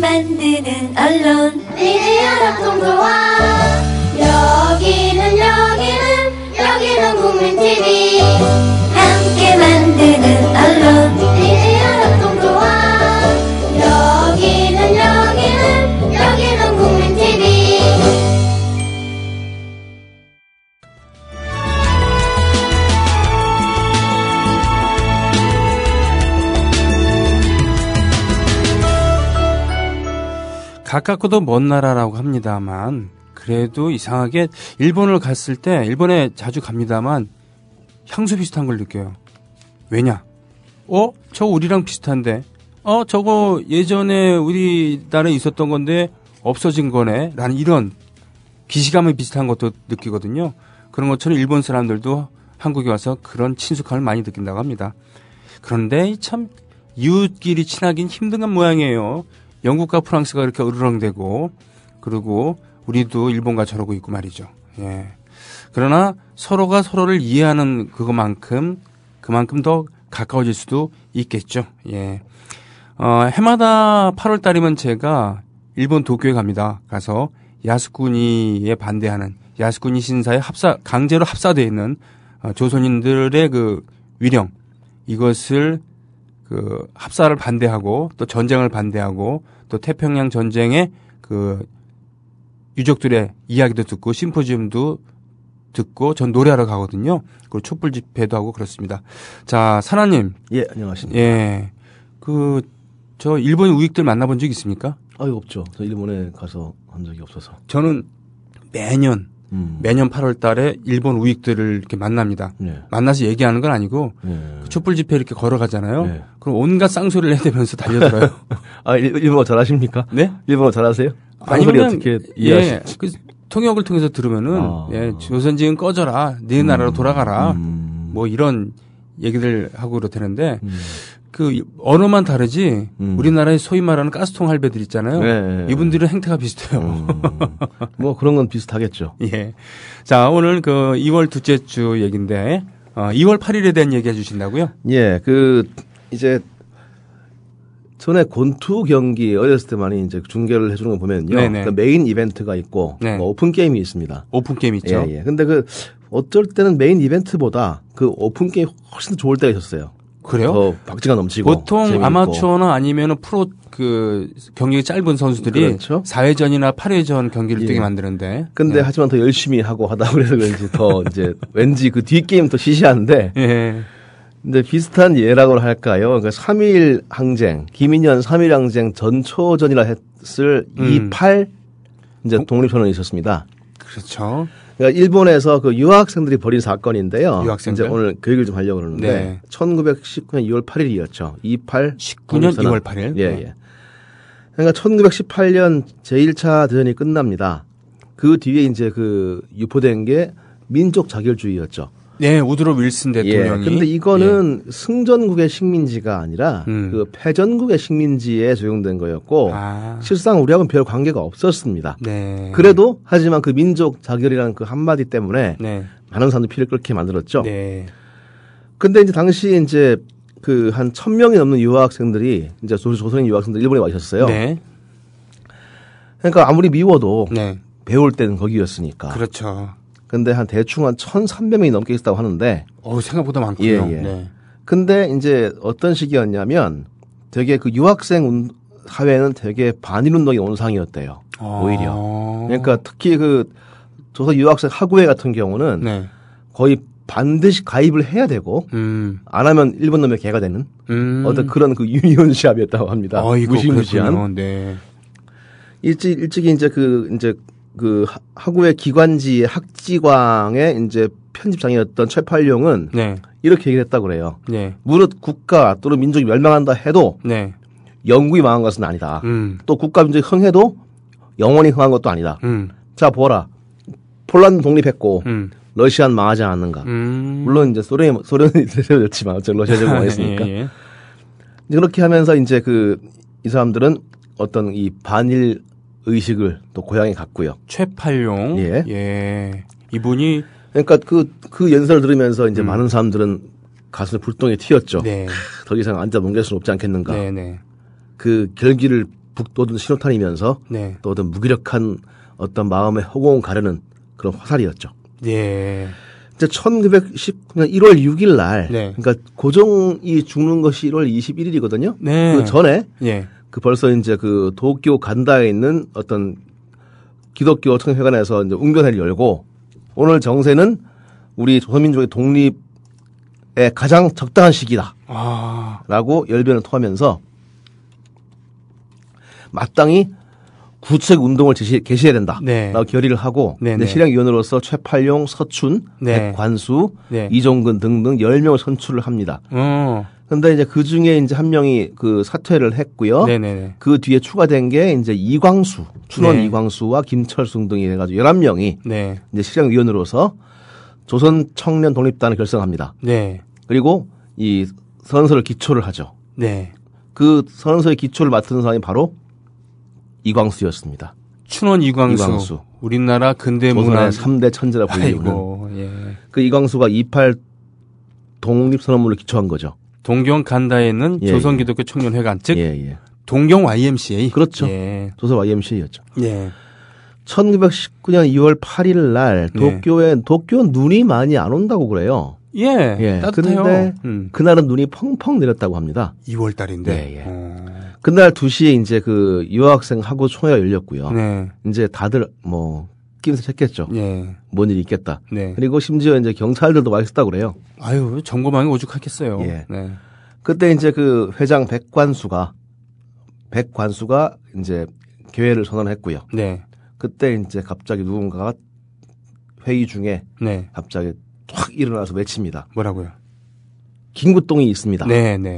만드는 언론 미디어 협동조합. 여기는 국민TV. 함께 만드는 언론 미디어 협동조합. 여기는 국민TV. 가깝고도 먼 나라라고 합니다만 그래도 이상하게 일본을 갔을 때 일본에 자주 갑니다만 향수 비슷한 걸 느껴요. 왜냐? 저거 우리랑 비슷한데 저거 예전에 우리나라에 있었던 건데 없어진 거네 라는 이런 기시감이 비슷한 것도 느끼거든요. 그런 것처럼 일본 사람들도 한국에 와서 그런 친숙함을 많이 느낀다고 합니다. 그런데 참 이웃끼리 친하긴 힘든 건 모양이에요. 영국과 프랑스가 이렇게 으르렁대고 그리고 우리도 일본과 저러고 있고 말이죠. 예. 그러나 서로가 서로를 이해하는 그만큼 더 가까워질 수도 있겠죠. 예. 해마다 8월 달이면 제가 일본 도쿄에 갑니다. 가서 야스쿠니에 반대하는 야스쿠니 신사에 강제로 합사되어 있는 조선인들의 그 위령 이것을 그 합사를 반대하고 또 전쟁을 반대하고 또 태평양 전쟁의 그 유족들의 이야기도 듣고 심포지움도 듣고 전 노래하러 가거든요. 그리고 촛불 집회도 하고 그렇습니다. 자, 사나님. 예, 안녕하십니까. 예. 저 일본 우익들 만나본 적 있습니까? 없죠. 저 일본에 가서 한 적이 없어서. 저는 매년 8월 달에 일본 우익들을 이렇게 만납니다. 네. 만나서 얘기하는 건 아니고 그 촛불 집회 이렇게 걸어가잖아요. 네. 그럼 온갖 쌍소리를 해대면서 달려들어요. 일본어 잘하십니까? 네? 일본어 잘하세요? 아니면 어떻게 이해하실지. 그 통역을 통해서 들으면은 조선지은 꺼져라. 네 나라로 돌아가라. 뭐 이런 얘기들 하고 그렇다는데 그 언어만 다르지 우리나라의 소위 말하는 가스통 할배들 있잖아요. 네. 이분들은 행태가 비슷해요. 뭐 그런 건 비슷하겠죠. 예. 자, 오늘 그 2월 둘째 주 얘기인데 2월 8일에 대한 얘기 해주신다고요? 예, 이제 전에 권투 경기 어렸을 때 많이 이제 중계를 해주는 거 보면요. 그러니까 메인 이벤트가 있고 네. 뭐 오픈 게임이 있습니다. 오픈 게임 있죠. 예. 근데 어쩔 때는 메인 이벤트보다 그 오픈 게임 훨씬 더 좋을 때가 있었어요. 그래요? 더 박지가 넘치고 보통 재미있고. 아마추어나 아니면 프로 그 경력이 짧은 선수들이 그렇죠. 4회전이나 8회전 경기를 뛰게 만드는데. 근데 하지만 더 열심히 하고 하다 그래서 그런지 더 이제 왠지 그 뒷게임 더 시시한데. 예. 근데 비슷한 예라고 할까요? 그러니까 3.1 항쟁, 김인현 3.1 항쟁 전초전이라 했을 28 이제 독립선언이 있었습니다. 그렇죠. 그러니까 일본에서 그 유학생들이 벌인 사건인데요. 유학생들? 이제 오늘 그 얘기를 좀 하려고 그러는데 네. 1919년 2월 8일이었죠. 28 19년 2월 8일. 예. 그러니까 1918년 제1차 대전이 끝납니다. 그 뒤에 이제 그 유포된 게 민족 자결주의였죠. 네, 우드로 윌슨 대통령이. 근데 이거는 승전국의 식민지가 아니라 그 패전국의 식민지에 적용된 거였고 실상 우리하고는 별 관계가 없었습니다. 네. 그래도 하지만 그 민족 자결이라는 그 한마디 때문에 많은 사람들이 피를 끓게 만들었죠. 네. 근데 이제 당시 이제 그 한 1000명이 넘는 유학생들이 이제 조선인 유학생들이 일본에 와 있었어요. 네. 그러니까 아무리 미워도 네. 배울 때는 거기였으니까. 그렇죠. 근데 대충 한 1300명이 넘게 있다고 하는데. 생각보다 많군요. 예. 네. 근데 이제 어떤 시기였냐면 되게 그 유학생 사회는 되게 반일운동의 온상이었대요. 오히려. 그러니까 특히 그 조선 유학생 학우회 같은 경우는 거의 반드시 가입을 해야 되고 안 하면 일본 놈의 개가 되는 어떤 그런 그 유니온 시합이었다고 합니다. 무시무시한. 네. 일찍이 이제 그 학우회 기관지의 학지광의 이제 편집장이었던 최팔룡은 이렇게 얘기를 했다고 그래요. 무릇 국가 또는 민족이 멸망한다 해도 영국이 망한 것은 아니다. 또 국가 민족이 흥해도 영원히 흥한 것도 아니다. 자, 보라. 폴란드 독립했고 러시아는 망하지 않았는가. 물론 이제 소련이 세워졌지만 어쨌든 러시아 제공했으니까. 예. 그렇게 하면서 이제 이 사람들은 어떤 이 반일 의식을 또 고향에 갖고요. 최팔룡. 예. 이분이 그러니까 그 연설을 들으면서 이제 많은 사람들은 가슴에 불똥이 튀었죠. 더 이상 앉아 넘길 수는 없지 않겠는가. 그 결기를 북돋은 신호탄이면서 네. 또 어떤 무기력한 어떤 마음의 허공을 가르는 그런 화살이었죠. 예. 이제 1919년 1월 6일 날, 네. 그러니까 고종이 죽는 것이 1월 21일이거든요. 네. 그 전에 예. 그 벌써 이제 그 도쿄 간다에 있는 어떤 기독교 청회관에서 이제 웅변회를 열고 오늘 정세는 우리 조선민족의 독립에 가장 적당한 시기다. 라고 열변을 토하면서 마땅히 구체적 운동을 개시해야 된다. 네. 라고 결의를 하고 실행위원으로서 최팔룡, 서춘, 백관수, 이종근 등등 10명을 선출을 합니다. 근데 이제 그 중에 이제 한 명이 그 사퇴를 했고요. 네네네. 그 뒤에 추가된 게 이제 이광수, 춘원 이광수와 김철승 등이 해가지고 11명이 이제 실행위원으로서 조선 청년 독립단을 결성합니다. 네. 그리고 이 선서를 기초를 하죠. 네. 그 선서의 기초를 맡은 사람이 바로 이광수였습니다. 춘원 이광수. 우리나라 근대 문화 3대 천재라 불리는. 예. 그 이광수가 28 독립선언문을 기초한 거죠. 동경 간다에 있는 조선기독교 청년회관, 즉 동경 YMCA. 그렇죠. 조선 YMCA였죠. 예. 1919년 2월 8일 날 도쿄 눈이 많이 안 온다고 그래요. 예. 따뜻해요. 근데 그날은 눈이 펑펑 내렸다고 합니다. 2월 달인데. 네, 그날 2시에 이제 그 유학생 하고 총회가 열렸고요. 네. 이제 다들 뭐 끼면서 찾겠죠. 뭔 일이 있겠다. 네. 그리고 심지어 이제 경찰들도 와 있었다고 그래요. 아유, 정보망이 오죽하겠어요. 예. 네. 그때 이제 그 회장 백관수가 이제 개회를 선언했고요. 네. 그때 이제 갑자기 누군가가 회의 중에 갑자기 쫙 일어나서 외칩니다. 뭐라고요? 김구동이 있습니다.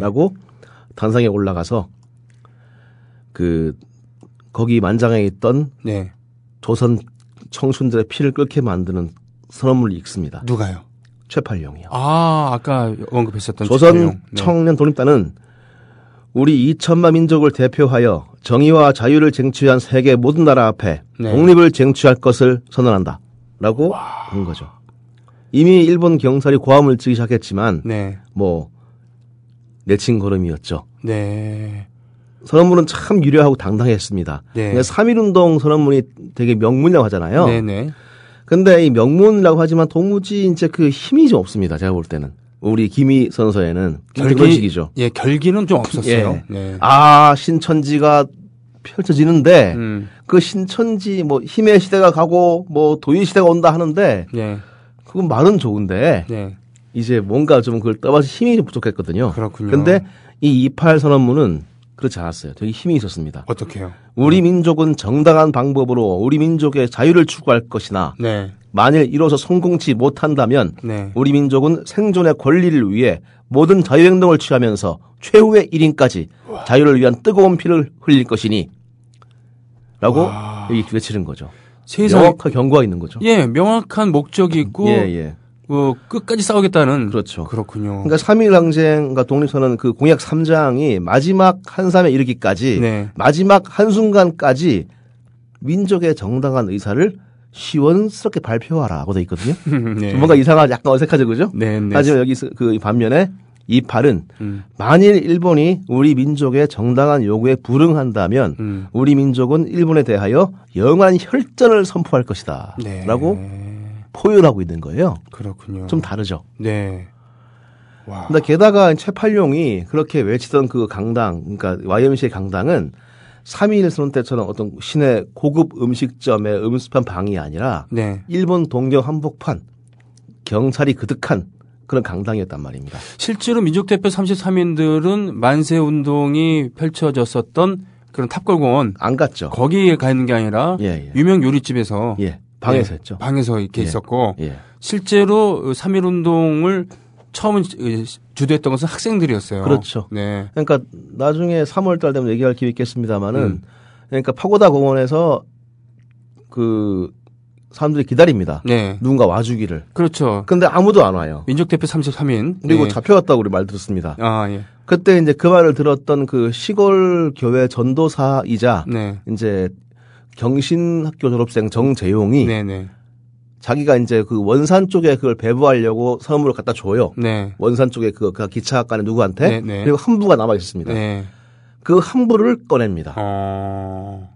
라고 단상에 올라가서 거기 만장에 있던 조선 청춘들의 피를 끓게 만드는 선언문을 읽습니다. 누가요? 최팔룡이요. 아까 언급했었던 조선 청년 독립단은 우리 2천만 민족을 대표하여 정의와 자유를 쟁취한 세계 모든 나라 앞에 독립을 쟁취할 것을 선언한다. 라고 한 거죠. 이미 일본 경찰이 고함을 치기 시작했지만 뭐 내친 걸음이었죠. 선언문은 참 유려하고 당당했습니다. 3.1운동 선언문이 되게 명문이라고 하잖아요. 근데 이 명문이라고 하지만 도무지 이제 그 힘이 좀 없습니다. 제가 볼 때는. 우리 김희 선서에는 그런 식이죠. 예, 결기는 좀 없었어요. 신천지가 펼쳐지는데 그 신천지 뭐 힘의 시대가 가고 뭐 도의 시대가 온다 하는데 그건 말은 좋은데 이제 뭔가 좀 그걸 떠봐서 힘이 좀 부족했거든요. 그렇군요. 근데 이 28 선언문은 그렇지 않았어요. 되게 힘이 있었습니다. 어떻게요? 우리 민족은 정당한 방법으로 우리 민족의 자유를 추구할 것이나 만일 이뤄서 성공치 못한다면 우리 민족은 생존의 권리를 위해 모든 자유행동을 취하면서 최후의 1인까지 자유를 위한 뜨거운 피를 흘릴 것이니 라고 여기 외치는 거죠. 명확한 경고가 있는 거죠. 예, 명확한 목적이 있고 끝까지 싸우겠다는. 그렇죠. 그렇군요. 그러니까 3.1 항쟁과 독립선언 그 공약 3장이 마지막 한삼에 이르기까지 마지막 한순간까지 민족의 정당한 의사를 시원스럽게 발표하라고 돼 있거든요. 뭔가 이상하지, 약간 어색하죠, 그죠? 하지만 여기 그 반면에 이 팔은 만일 일본이 우리 민족의 정당한 요구에 불응한다면 우리 민족은 일본에 대하여 영원한 혈전을 선포할 것이다. 라고 포효하고 있는 거예요. 그렇군요. 좀 다르죠. 와. 근데 게다가 최팔룡이 그렇게 외치던 그 강당, 그러니까 YMCA 강당은 3.1 선언 때처럼 어떤 시내 고급 음식점의 음습한 방이 아니라 일본 동경 한복판, 경찰이 그득한 그런 강당이었단 말입니다. 실제로 민족대표 33인들은 만세운동이 펼쳐졌었던 그런 탑골공원 안 갔죠. 거기에 가 있는 게 아니라 유명 요리집에서 방에서 했죠. 방에서 이렇게 있었고 실제로 3.1운동을 처음 주도했던 것은 학생들이었어요. 그렇죠. 그러니까 나중에 3월 달 되면 얘기할 기회 있겠습니다만은 그러니까 파고다 공원에서 그 사람들이 기다립니다. 누군가 와주기를. 그렇죠. 근데 아무도 안 와요. 민족대표 33인. 그리고 잡혀갔다고 우리 말 들었습니다. 그때 이제 그 말을 들었던 그 시골 교회 전도사이자 이제 경신학교 졸업생 정재용이 자기가 이제 그 원산 쪽에 그걸 배부하려고 선물을 갖다 줘요. 원산 쪽에 그 기차학관에 누구한테. 그리고 한부가 남아 있었습니다. 그 함부를 꺼냅니다.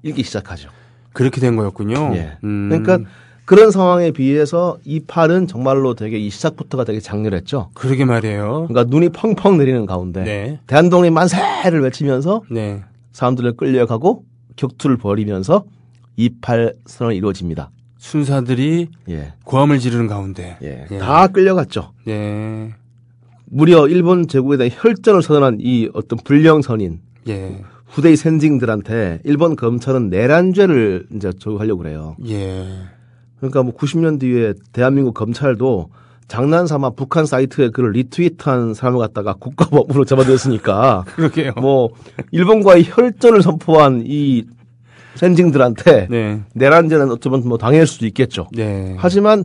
읽기 시작하죠. 그렇게 된 거였군요. 예. 그러니까 그런 상황에 비해서 이 팔은 정말로 되게 이 시작부터가 되게 장렬했죠. 그러게 말이에요. 그러니까 눈이 펑펑 내리는 가운데 네. 대한독립 만세를 외치면서 네. 사람들을 끌려가고 격투를 벌이면서 28 선언이 이루어집니다. 순사들이 예. 고함을 지르는 가운데 예. 다 끌려갔죠. 예. 무려 일본 제국에 대한 혈전을 선언한 이 어떤 불량 선인 예. 후대의 선징들한테 일본 검찰은 내란죄를 이제 적용하려고 그래요. 예. 그러니까 뭐 90년 뒤에 대한민국 검찰도 장난삼아 북한 사이트에 글을 리트윗한 사람을 갖다가 국가법으로 잡아들였으니까 그러게요. 뭐 일본과의 혈전을 선포한 이 선징들한테 네. 내란죄는 어쩌면 뭐 당할 수도 있겠죠. 네. 하지만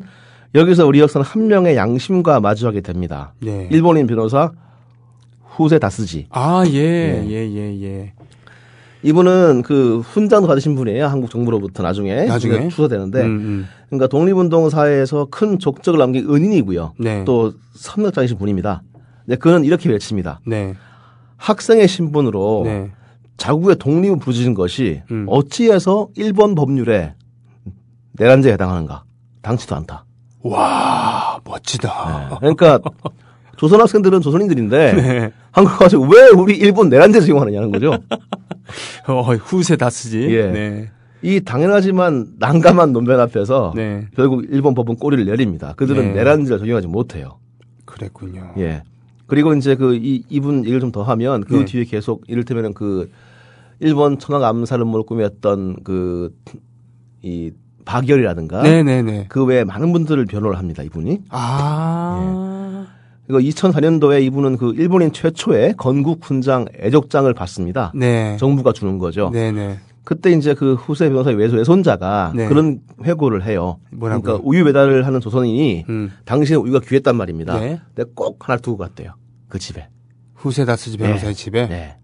여기서 우리 역사는 한 명의 양심과 마주하게 됩니다. 네. 일본인 변호사 후세 다스지. 아, 예. 네. 예. 이분은 그 훈장도 받으신 분이에요. 한국 정부로부터 나중에 추서되는데, 그러니까 독립운동 사회에서 큰 족적을 남긴 은인이고요. 네. 또 선력자이신 분입니다. 네, 그는 이렇게 외칩니다. 네. 학생의 신분으로 네. 자국의 독립을 부르짖은 것이 어찌해서 일본 법률에 내란죄에 해당하는가? 당치도 않다. 와, 멋지다. 네. 그러니까 조선 학생들은 조선인들인데 네. 한국 가서 왜 우리 일본 내란죄 적용하느냐는 거죠. 후세 다스지. 예. 네. 이 당연하지만 난감한 논변 앞에서 네. 결국 일본 법은 꼬리를 내립니다. 그들은 네. 내란죄를 적용하지 못해요. 그랬군요. 예. 그리고 이제 이분 얘기를 좀 더 하면 그 네. 뒤에 계속 이를테면은 그 일본 청각 암살 음모를 꾸몄던 이 박열이라든가 네네네. 그 외에 많은 분들을 변호를 합니다. 이분이. 아. 예. 그리고 2004년도에 이분은 그 일본인 최초의 건국 훈장 애족장을 받습니다. 네. 정부가 주는 거죠. 네네. 그때 이제 그 후세 변호사의 외손자가 네. 그런 회고를 해요. 뭐라고요? 그러니까 우유 배달을 하는 조선인이 당신의 우유가 귀했단 말입니다. 네. 근데 꼭 하나 두고 갔대요. 그 집에. 후세 다스지 변호사의 네. 집에. 네.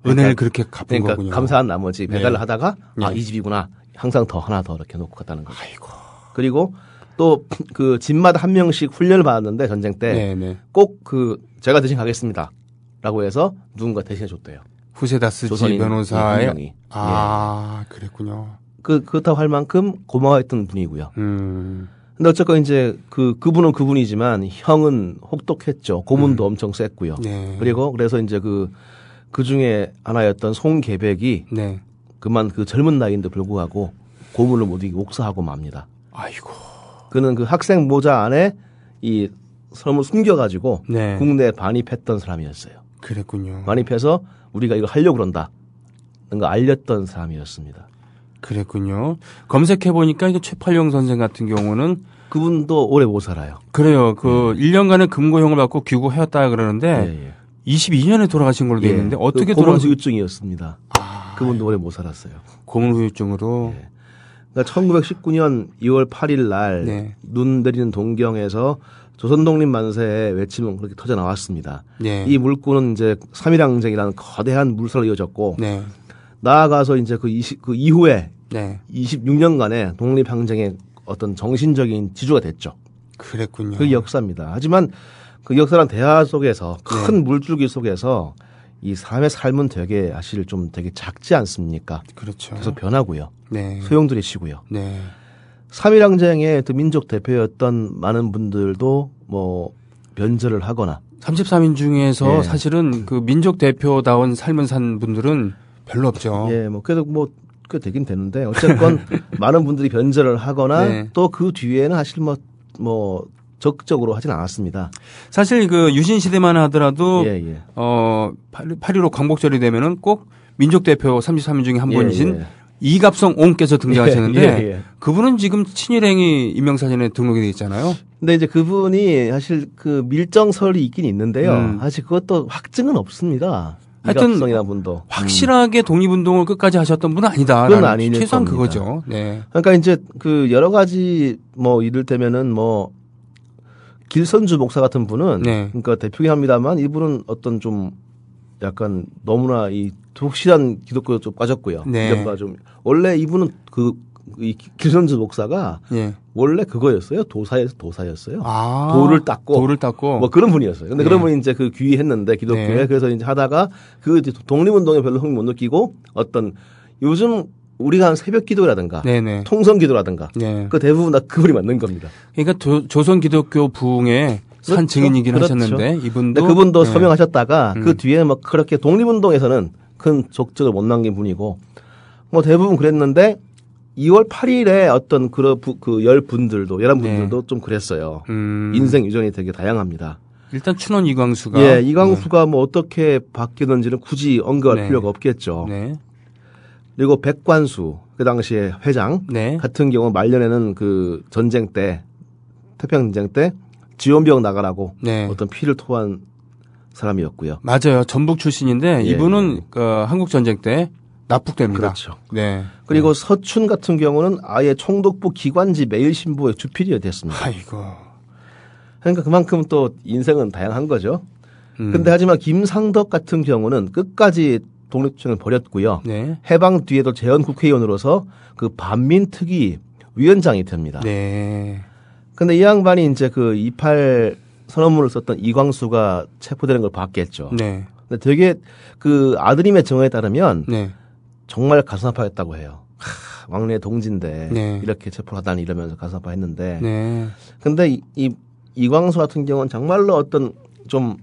은혜를 그렇게 갚은 그러니까 거군요. 감사한 나머지 배달을 네. 하다가 네. 이 집이구나. 항상 더 하나 더 이렇게 놓고 갔다는 거죠. 아이고. 그리고 또 그 집마다 한 명씩 훈련을 받았는데 전쟁 때 꼭 제가 대신 가겠습니다. 라고 해서 누군가 대신해 줬대요. 후세 다스지 변호사의 명이. 그랬군요. 그렇다고 할 만큼 고마워했던 분이고요. 근데 어쨌건 이제 그분은 그분이지만 형은 혹독했죠. 고문도 엄청 셌고요. 네. 그리고 그래서 이제 그 중에 하나였던 송계백이 네. 그만 그 젊은 나이인데 불구하고 고문을 못 이기고 옥사하고 맙니다. 아이고. 그는 그 학생 모자 안에 이 섬을 숨겨가지고 네. 국내에 반입했던 사람이었어요. 그랬군요. 반입해서 우리가 이거 하려고 그런다. 뭔가 알렸던 사람이었습니다. 그랬군요. 검색해보니까 이게 최팔룡 선생 같은 경우는 그분도 오래 못 살아요. 그래요. 1년간의 금고형을 받고 귀국하였다 그러는데 22년에 돌아가신 걸로 되어 있는데 어떻게 돌아가신 고문후유증이었습니다. 그분도 오래 못 살았어요. 고문후유증으로. 네. 그러니까 1919년 2월 8일 날 눈 내리는 동경에서 조선독립 만세의 외침은 그렇게 터져 나왔습니다. 네. 이 물꼬는 이제 3.1항쟁이라는 거대한 물살로 이어졌고 네. 나아가서 이제 그 이후에 네. 26년간의 독립항쟁의 어떤 정신적인 지주가 됐죠. 그랬군요. 그 역사입니다. 하지만 그 역사란 대화 속에서 큰 물줄기 속에서 이 사람의 삶은 되게 사실 좀 되게 작지 않습니까? 그렇죠. 계속 변하고요. 네. 소용돌이치고요. 네. 3.1항쟁의 민족 대표였던 많은 분들도 뭐 변절을 하거나 33인 중에서 사실은 그 민족 대표다운 삶을 산 분들은 별로 없죠. 예, 뭐 그래도 뭐 꽤 되긴 되는데 어쨌건 많은 분들이 변절을 하거나 또 그 뒤에는 사실 뭐 적극적으로 하진 않았습니다. 사실 그 유신 시대만 하더라도 8.15 광복절이 되면은 꼭 민족 대표 33인 중에 한 분이신 이갑성 옹께서 등장하셨는데 그분은 지금 친일행위 임명사전에 등록이 되어 있잖아요. 근데 이제 그분이 사실 그 밀정설이 있긴 있는데요. 사실 그것도 확증은 없습니다. 하여튼 분도 확실하게 독립운동을 끝까지 하셨던 분은 아니다. 그건 아닐 최소한 겁니다. 그거죠. 네. 그러니까 이제 그 여러 가지 뭐 이를테면은 뭐 길선주 목사 같은 분은 그러니까 대표긴 합니다만 이분은 어떤 좀 약간 너무나 이 독실한 기독교에 좀 빠졌고요. 네. 좀 원래 이분은 그 이 길선주 목사가 예. 원래 그거였어요. 도사였어요. 아, 돌을 닦고 뭐 그런 분이었어요. 근데 예. 그런 분이 이제 그 귀의했는데 기독교에 네. 그래서 이제 하다가 그 독립운동에 별로 흥미 못 느끼고 어떤 요즘 우리가 한 새벽 기도라든가 네네. 통성 기도라든가 네. 그 대부분 다 그분이 만든 겁니다. 그러니까 조선 기독교 부흥의 산 그렇죠. 증인이긴 그렇죠. 하셨는데 이분도 그분도 네. 서명하셨다가 그 뒤에 뭐 그렇게 독립운동에서는 큰 족적을 못 남긴 분이고 뭐 대부분 그랬는데 2월 8일에 어떤 그 11분들도 좀 그랬어요. 인생 유전이 되게 다양합니다. 일단 춘원 이광수가 예, 이광수가 뭐 어떻게 바뀌었는지는 굳이 언급할 네. 필요가 없겠죠. 네. 그리고 백관수 그 당시에 회장 네. 같은 경우 말년에는 그 전쟁 때 태평전쟁 때 지원병 나가라고 네. 어떤 피를 토한 사람이었고요. 맞아요. 전북 출신인데 예. 이분은 한국 전쟁 때 납북됩니다. 그렇죠. 네. 그리고 서춘 같은 경우는 아예 총독부 기관지 매일신부의 주필이 됐습니다. 아이고. 그러니까 그만큼 또 인생은 다양한 거죠. 근데 하지만 김상덕 같은 경우는 끝까지 독립투쟁을 벌였고요. 네. 해방 뒤에도 재헌 국회의원으로서 그 반민특위 위원장이 됩니다. 네. 근데 이 양반이 이제 그 28 선언문을 썼던 이광수가 체포되는 걸 봤겠죠. 네. 근데 되게 그 아드님의 정에 따르면 네. 정말 가슴 아파했다고 해요. 왕래 동지인데 네. 이렇게 체포를 하다니 이러면서 가슴 아파했는데. 네. 근데 이광수 같은 경우는 정말로 어떤 좀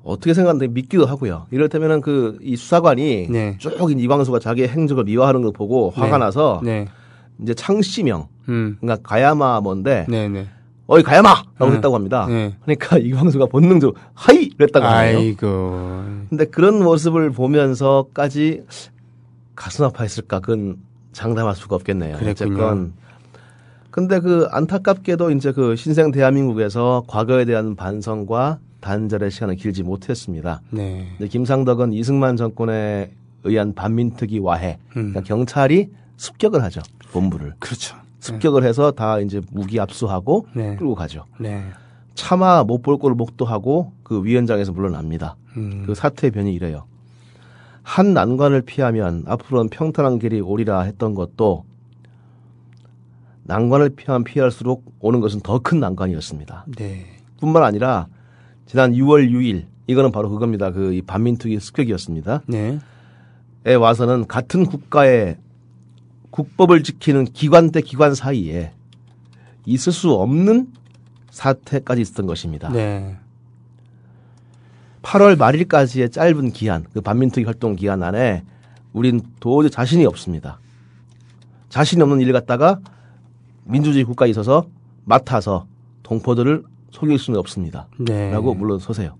어떻게 생각하는데 믿기도 하고요. 이를테면은 이 수사관이 네. 쭉 이광수가 자기의 행적을 미화하는 걸 보고 화가 네. 나서 네. 이제 창씨명 그러니까 가야마 뭔데 네. 네. 어이 가야마라고 했다고 합니다. 네. 그러니까 이광수가 본능적으로 하이 그랬다고 하네요. 아이고. 근데 그런 모습을 보면서까지 가슴 아파했을까? 그건 장담할 수가 없겠네요. 그랬군요. 어쨌건. 근데 안타깝게도 이제 신생 대한민국에서 과거에 대한 반성과 단절의 시간은 길지 못했습니다. 네. 김상덕은 이승만 정권에 의한 반민특위 와해, 그러니까 경찰이 습격을 하죠. 본부를. 그렇죠. 습격을 해서 다 이제 무기 압수하고 네. 끌고 가죠. 네. 차마 못 볼 꼴을 목도하고 그 위원장에서 물러납니다. 그 사태의 변이 이래요. 한 난관을 피하면 앞으로는 평탄한 길이 오리라 했던 것도 난관을 피할수록 오는 것은 더 큰 난관이었습니다. 네. 뿐만 아니라 지난 6월 6일 이거는 바로 그겁니다. 이 반민특위 습격이었습니다. 네. 에 와서는 같은 국가의 국법을 지키는 기관 대 기관 사이에 있을 수 없는 사태까지 있었던 것입니다. 네. 8월 말일까지의 짧은 기한, 그 반민특위 활동 기한 안에 우린 도저히 자신이 없습니다. 자신이 없는 일 갖다가 민주주의 국가에 있어서 맡아서 동포들을 속일 수는 없습니다. 네. 라고 물러서세요.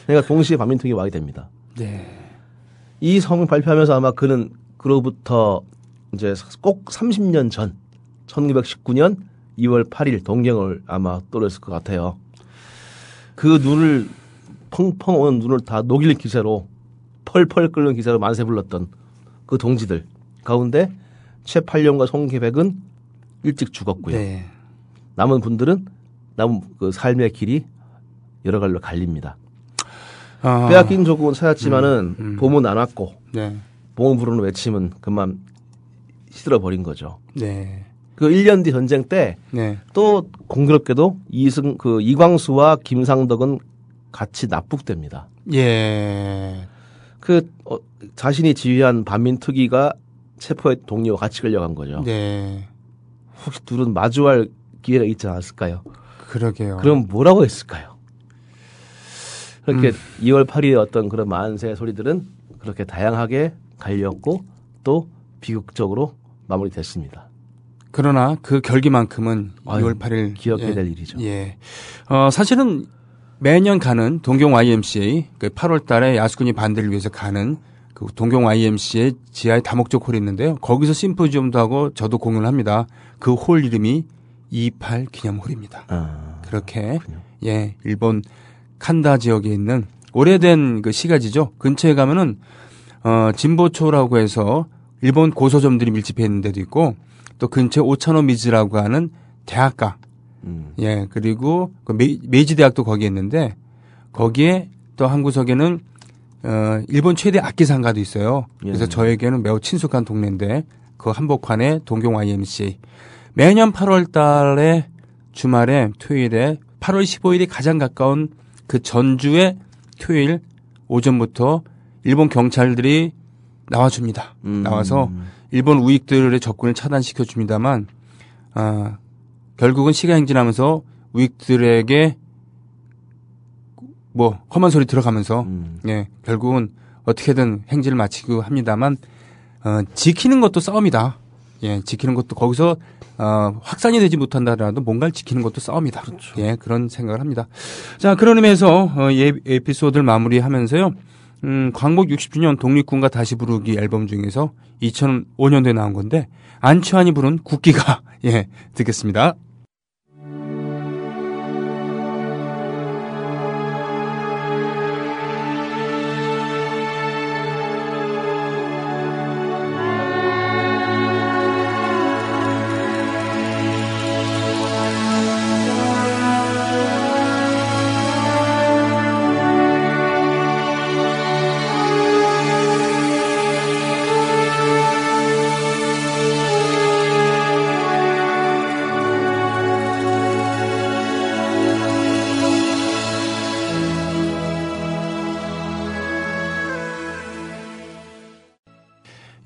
그러니까 동시에 반민특위 와게 됩니다. 네. 이 성명 발표하면서 아마 그는 그로부터 이제 꼭 30년 전 1919년 2월 8일 동경을 아마 떠올렸을 것 같아요. 그 눈을 펑펑 오는 눈을 다 녹일 기세로 펄펄 끓는 기세로 만세 불렀던 그 동지들 가운데 최팔룡과 송계백은 일찍 죽었고요. 네. 남은 분들은 남은 그 삶의 길이 여러 갈로 갈립니다. 빼앗긴 조국은 찾았지만은 봄은 안 왔고 네. 봄을 부르는 외침은 그만 시들어버린 거죠. 네. 그 1년 뒤 전쟁 때 또 네. 공교롭게도 이광수와 김상덕은 같이 납북됩니다. 예. 자신이 지휘한 반민특위가 체포의 동료와 같이 끌려간 거죠. 네. 혹시 둘은 마주할 기회가 있지 않았을까요? 그러게요. 그럼 뭐라고 했을까요? 그렇게 2월 8일의 어떤 그런 만세 소리들은 그렇게 다양하게 갈렸고 또 비극적으로 마무리됐습니다. 그러나 그 결기만큼은 2월 8일 기억해야 될 일이죠. 예. 사실은 매년 가는 동경 YMCA, 그 8월 달에 야수군이 반대를 위해서 가는 그 동경 YMCA 지하에 다목적 홀이 있는데요. 거기서 심포지엄도 하고 저도 공연을 합니다. 그 홀 이름이 28 기념홀입니다. 그렇게 그렇군요. 예, 일본 칸다 지역에 있는 오래된 그 시가지죠. 근처에 가면은 진보초라고 해서 일본 고서점들이 밀집해 있는 데도 있고 또 근처에 오차노 미즈라고 하는 대학가 예, 그리고 그 메이지 대학도 거기에 있는데 거기에 또 한 구석에는 일본 최대 악기 상가도 있어요. 그래서 저에게는 매우 친숙한 동네인데 그 한복판의 동경 YMCA. 매년 8월 달에 주말에 토요일에 8월 15일이 가장 가까운 그 전주의 토요일 오전부터 일본 경찰들이 나와줍니다. 나와서 일본 우익들의 접근을 차단시켜 줍니다만 결국은 시간이 지나면서 우익들에게 뭐 험한 소리 들어가면서 예, 결국은 어떻게든 행진을 마치고 합니다만 지키는 것도 싸움이다. 예, 지키는 것도 거기서 확산이 되지 못한다라도 뭔가를 지키는 것도 싸움이다. 그렇죠. 예, 그런 생각을 합니다. 자, 그런 의미에서 에피소드를 마무리하면서요. 광복 60주년 독립군가 다시 부르기 앨범 중에서 2005년도에 나온 건데 안치환이 부른 국기가 예, 듣겠습니다.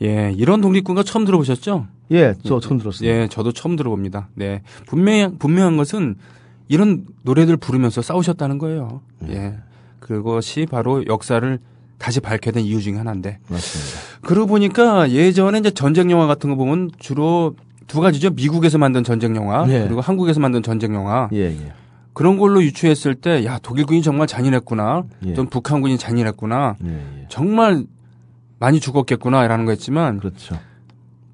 예, 이런 독립군가 처음 들어보셨죠? 예, 저 처음 들었어요. 예, 저도 처음 들어봅니다. 네. 분명한 것은 이런 노래들 부르면서 싸우셨다는 거예요. 예. 그것이 바로 역사를 다시 밝혀야 된 이유 중에 하나인데. 맞습니다. 그러고 보니까 예전에 이제 전쟁 영화 같은 거 보면 주로 두 가지죠. 미국에서 만든 전쟁 영화, 예. 그리고 한국에서 만든 전쟁 영화. 예, 예. 그런 걸로 유추했을 때, 야, 독일군이 정말 잔인했구나. 예. 좀 북한군이 잔인했구나. 예, 예. 정말 많이 죽었겠구나라는 거였지만 그렇죠.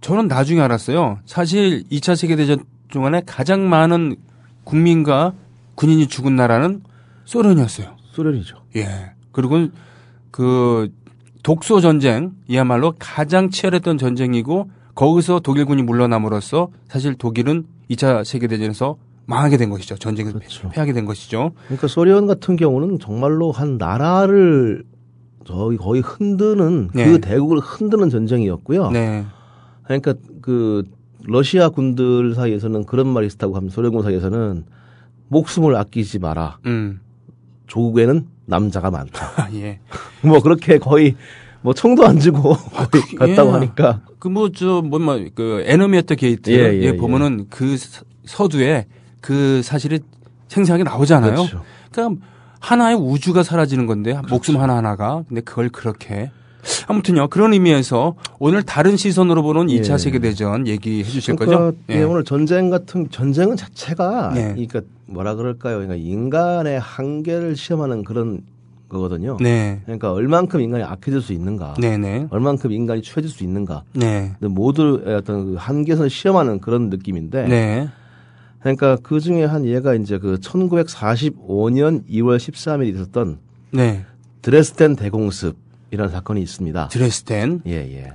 저는 나중에 알았어요. 사실 2차 세계대전 동안에 가장 많은 국민과 군인이 죽은 나라는 소련이었어요. 소련이죠. 예. 그리고 그 독소 전쟁이야말로 가장 치열했던 전쟁이고 거기서 독일군이 물러남으로써 사실 독일은 2차 세계대전에서 망하게 된 것이죠. 전쟁에서 그렇죠. 패하게 된 것이죠. 그러니까 소련 같은 경우는 정말로 한 나라를 거의 흔드는 네. 그 대국을 흔드는 전쟁이었고요. 네. 그러니까 그 러시아 군들 사이에서는 그런 말이 있었다고 하면 소련군 사이에서는 목숨을 아끼지 마라. 조국에는 남자가 많다. 예. 뭐 그렇게 거의 뭐 총도 안 주고 갔다고 예. 하니까. 그 그 에너미 어트 게이트 보면은 그 서두에 그 사실이 생생하게 나오잖아요. 그렇죠. 그러니까 하나의 우주가 사라지는 건데 목숨 하나하나가. 근데 그걸 그렇게. 아무튼요. 그런 의미에서 오늘 다른 시선으로 보는 2차 예. 세계대전 얘기해 주실 그러니까 거죠? 예. 오늘 전쟁은 자체가 예. 그러니까 뭐라 그럴까요? 그러니까 인간의 한계를 시험하는 그런 거거든요. 네. 그러니까 얼만큼 인간이 악해질 수 있는가, 네네. 얼만큼 인간이 추해질 수 있는가, 네. 모두의 어떤 그 한계선을 시험하는 그런 느낌인데, 네. 그러니까 그 중에 한 예가 이제 그 1945년 2월 13일에 있었던 네. 드레스덴 대공습이라는 사건이 있습니다. 드레스덴. 예.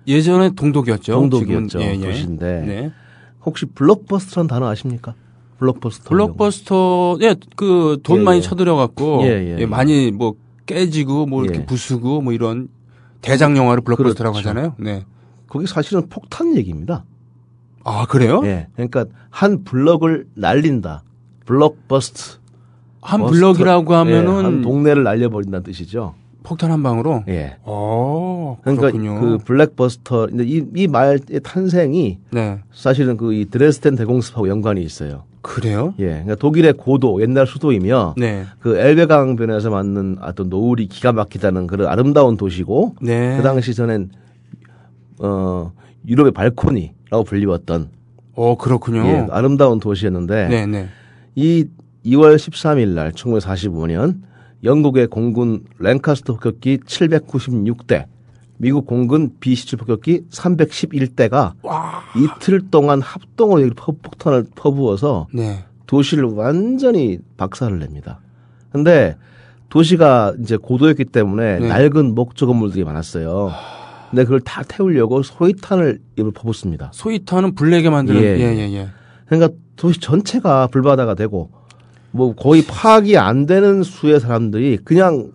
예전에 동독이었죠. 동독이었죠. 지금은, 도시인데. 네. 혹시 블록버스터라는 단어 아십니까? 블록버스터. 예, 그 돈 예, 많이 예. 쳐들여갖고 예. 많이 뭐 깨지고 뭐 이렇게 예. 부수고 뭐 이런 대작 영화를 블록버스터라고 그렇죠. 하잖아요. 네. 거기 사실은 폭탄 얘기입니다. 아, 그래요? 예. 그러니까 한 블럭을 날린다. 블록버스트. 한 블럭이라고 예, 하면은 한 동네를 날려버린다는 뜻이죠. 폭탄 한 방으로. 예. 그러니까 그러니까 그 블랙버스터 이 말의 탄생이 네. 사실은 그 이 드레스덴 대공습하고 연관이 있어요. 그래요? 예. 그러니까 독일의 고도, 옛날 수도이며 네. 그 엘베강변에서 맞는 어떤 노을이 기가 막히다는 그런 아름다운 도시고 네. 그 당시 전엔 유럽의 발코니라고 불리웠던 그렇군요. 예, 아름다운 도시였는데 네. 이 2월 13일 날 1945년 영국의 공군 랭카스터 폭격기 796대, 미국 공군 B-17 폭격기 311대가 이틀 동안 합동으로 폭탄을 퍼부어서 네. 도시를 완전히 박살을 냅니다. 근데 도시가 이제 고도였기 때문에 네. 낡은 목조 건물들이 많았어요. 근데 그걸 다 태우려고 소위탄을 입을 퍼붓습니다. 소위탄은 불내게 만드는. 예. 그러니까 도시 전체가 불바다가 되고 뭐 거의 파악이 안 되는 수의 사람들이 그냥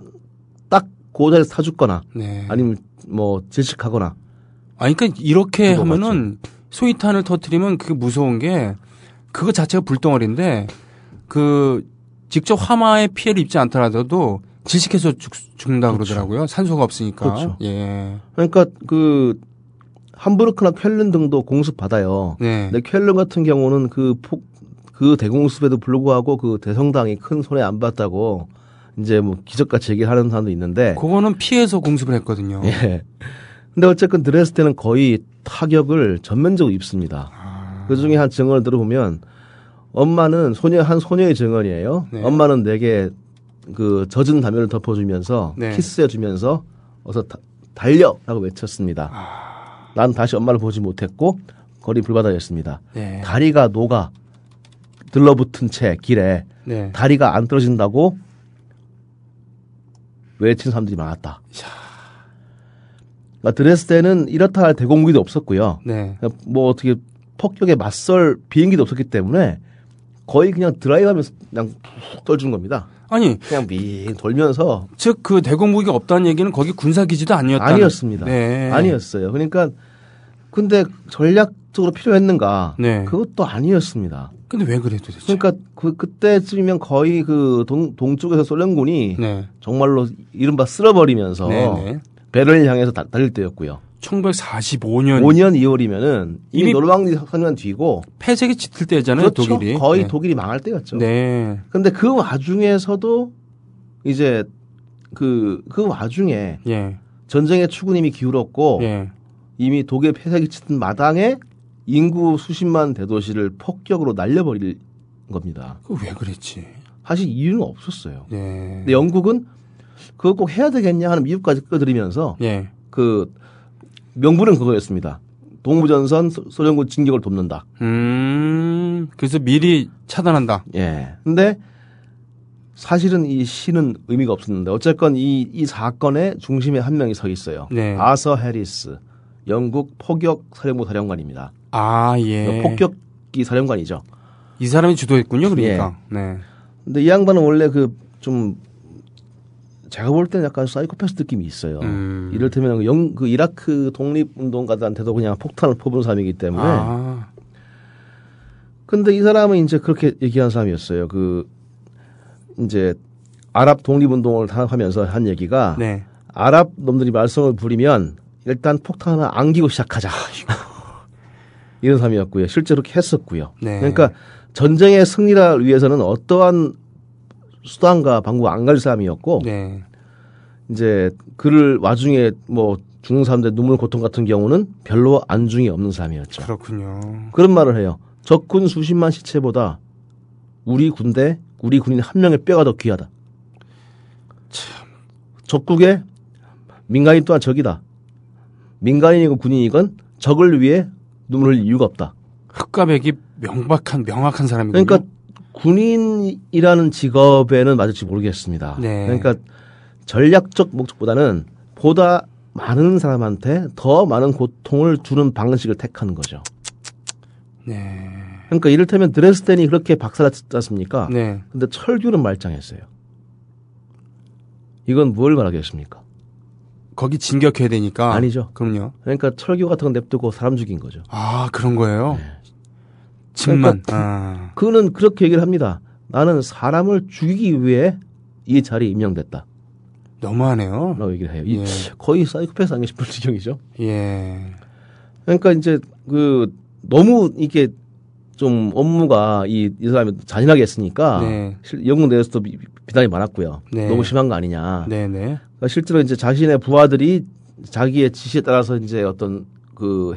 딱 그 자리에서 타 죽거나 네. 아니면 뭐 질식하거나 그러니까 이렇게 하면은 소위탄을 터뜨리면 그게 무서운 게 그거 자체가 불덩어리인데 그 직접 화마에 피해를 입지 않더라도 질식해서 죽는다 그러더라고요. 산소가 없으니까. 그렇죠. 예. 그러니까 그 함부르크나 쾰른 등도 공습 받아요. 네. 근데 쾰른 같은 경우는 그 대공습에도 불구하고 그 대성당이 큰 손해 안 봤다고 이제 뭐 기적같이 얘기를 하는 사람도 있는데. 그거는 피해서 공습을 했거든요. 예. 근데 어쨌든 드레스덴은 거의 타격을 전면적으로 입습니다. 그 중에 한 증언을 들어보면 엄마는 한 소녀의 증언이에요. 네. 엄마는 내게 그 젖은 담요를 덮어주면서 네. 키스해주면서 어서 달려라고 외쳤습니다. 난 다시 엄마를 보지 못했고 거리 불바다였습니다. 네. 다리가 녹아 들러붙은 채 길에 네. 다리가 안 떨어진다고 외친 사람들이 많았다. 그러니까 드레스덴은 이렇다 할 대공무기도 없었고요. 네. 뭐 어떻게 폭격에 맞설 비행기도 없었기 때문에 거의 그냥 드라이브하면서 그냥 푹 떨어진 겁니다. 아니 그냥 미 돌면서 즉 그 대공무기가 없다는 얘기는 거기 군사기지도 아니었습니다. 네. 아니었어요. 그러니까 근데 전략적으로 필요했는가? 네. 그것도 아니었습니다. 근데 왜 그래 도대체? 그러니까 그때쯤이면 거의 그 동쪽에서 소련군이 네. 정말로 이른바 쓸어버리면서 네네. 베를린 향해서 달릴 때였고요. 1945년 5년 2월이면은 이미 노르망디 선전 뒤고 폐색이 짙을 때잖아요. 그렇죠? 독일이 거의 네. 독일이 망할 때였죠. 네. 근데 그 와중에서도 이제 그 와중에 예. 전쟁의 추구는 이미 기울었고 예. 이미 독일 폐색이 짙은 마당에 인구 수십만 대도시를 폭격으로 날려버릴 겁니다. 왜 그랬지? 사실 이유는 없었어요. 예. 근데 영국은 그거 꼭 해야 되겠냐 하는 미국까지 끌어들이면서 예. 그 명분은 그거였습니다. 동부전선 소련군 진격을 돕는다. 그래서 미리 차단한다. 예. 근데 사실은 이 시는 의미가 없었는데 어쨌건 이 사건의 중심에 한 명이 서 있어요. 네. 아서 해리스, 영국 포격 사령부 사령관입니다. 아, 예. 폭격기 사령관이죠. 이 사람이 주도했군요, 그러니까. 예. 네. 근데 이 양반은 원래 좀 제가 볼 때는 약간 사이코패스 느낌이 있어요. 이를테면 그 이라크 독립운동가들한테도 그냥 폭탄을 퍼부은 사람이기 때문에. 아. 근데 이 사람은 이제 그렇게 얘기한 사람이었어요. 이제 아랍 독립운동을 탄압하면서 한 얘기가 네. 아랍 놈들이 말썽을 부리면 일단 폭탄 하나 안기고 시작하자. 이런 사람이었고요. 실제로 그렇게 했었고요. 네. 그러니까 전쟁의 승리를 위해서는 어떠한 수단과 방법 안 가릴 사람이었고 네. 이제 그를 와중에 뭐 죽는 사람들의 눈물 고통 같은 경우는 별로 안중이 없는 사람이었죠. 그렇군요. 그런 말을 해요. 적군 수십만 시체보다 우리 군인 한 명의 뼈가 더 귀하다. 참. 적국의 민간인 또한 적이다. 민간인이건 군인이건 적을 위해 눈물 흘릴 이유가 없다. 흑과 백이 명확한 사람이군요. 그러니까 군인이라는 직업에는 맞을지 모르겠습니다. 네. 그러니까 전략적 목적보다는 보다 많은 사람한테 더 많은 고통을 주는 방식을 택하는 거죠. 네. 그러니까 이를테면 드레스덴이 그렇게 박살났지 않습니까? 네. 근데 철규는 말짱했어요. 이건 뭘 말하겠습니까? 거기 진격해야 되니까. 아니죠. 그럼요. 그러니까 철규 같은 거 냅두고 사람 죽인 거죠. 아, 그런 거예요? 네. 침만. 그러니까 그는 그렇게 얘기를 합니다. 나는 사람을 죽이기 위해 이 자리에 임명됐다. 너무하네요. 라고 얘기를 해요. 예. 거의 사이코패스 아닌가 싶을 지경이죠. 예. 그러니까 이제 너무 이게 좀 업무가 이 사람이 잔인하게 했으니까 네. 영국 내에서도 비난이 많았고요. 네. 너무 심한 거 아니냐. 네네. 그러니까 실제로 이제 자신의 부하들이 자기의 지시에 따라서 이제 어떤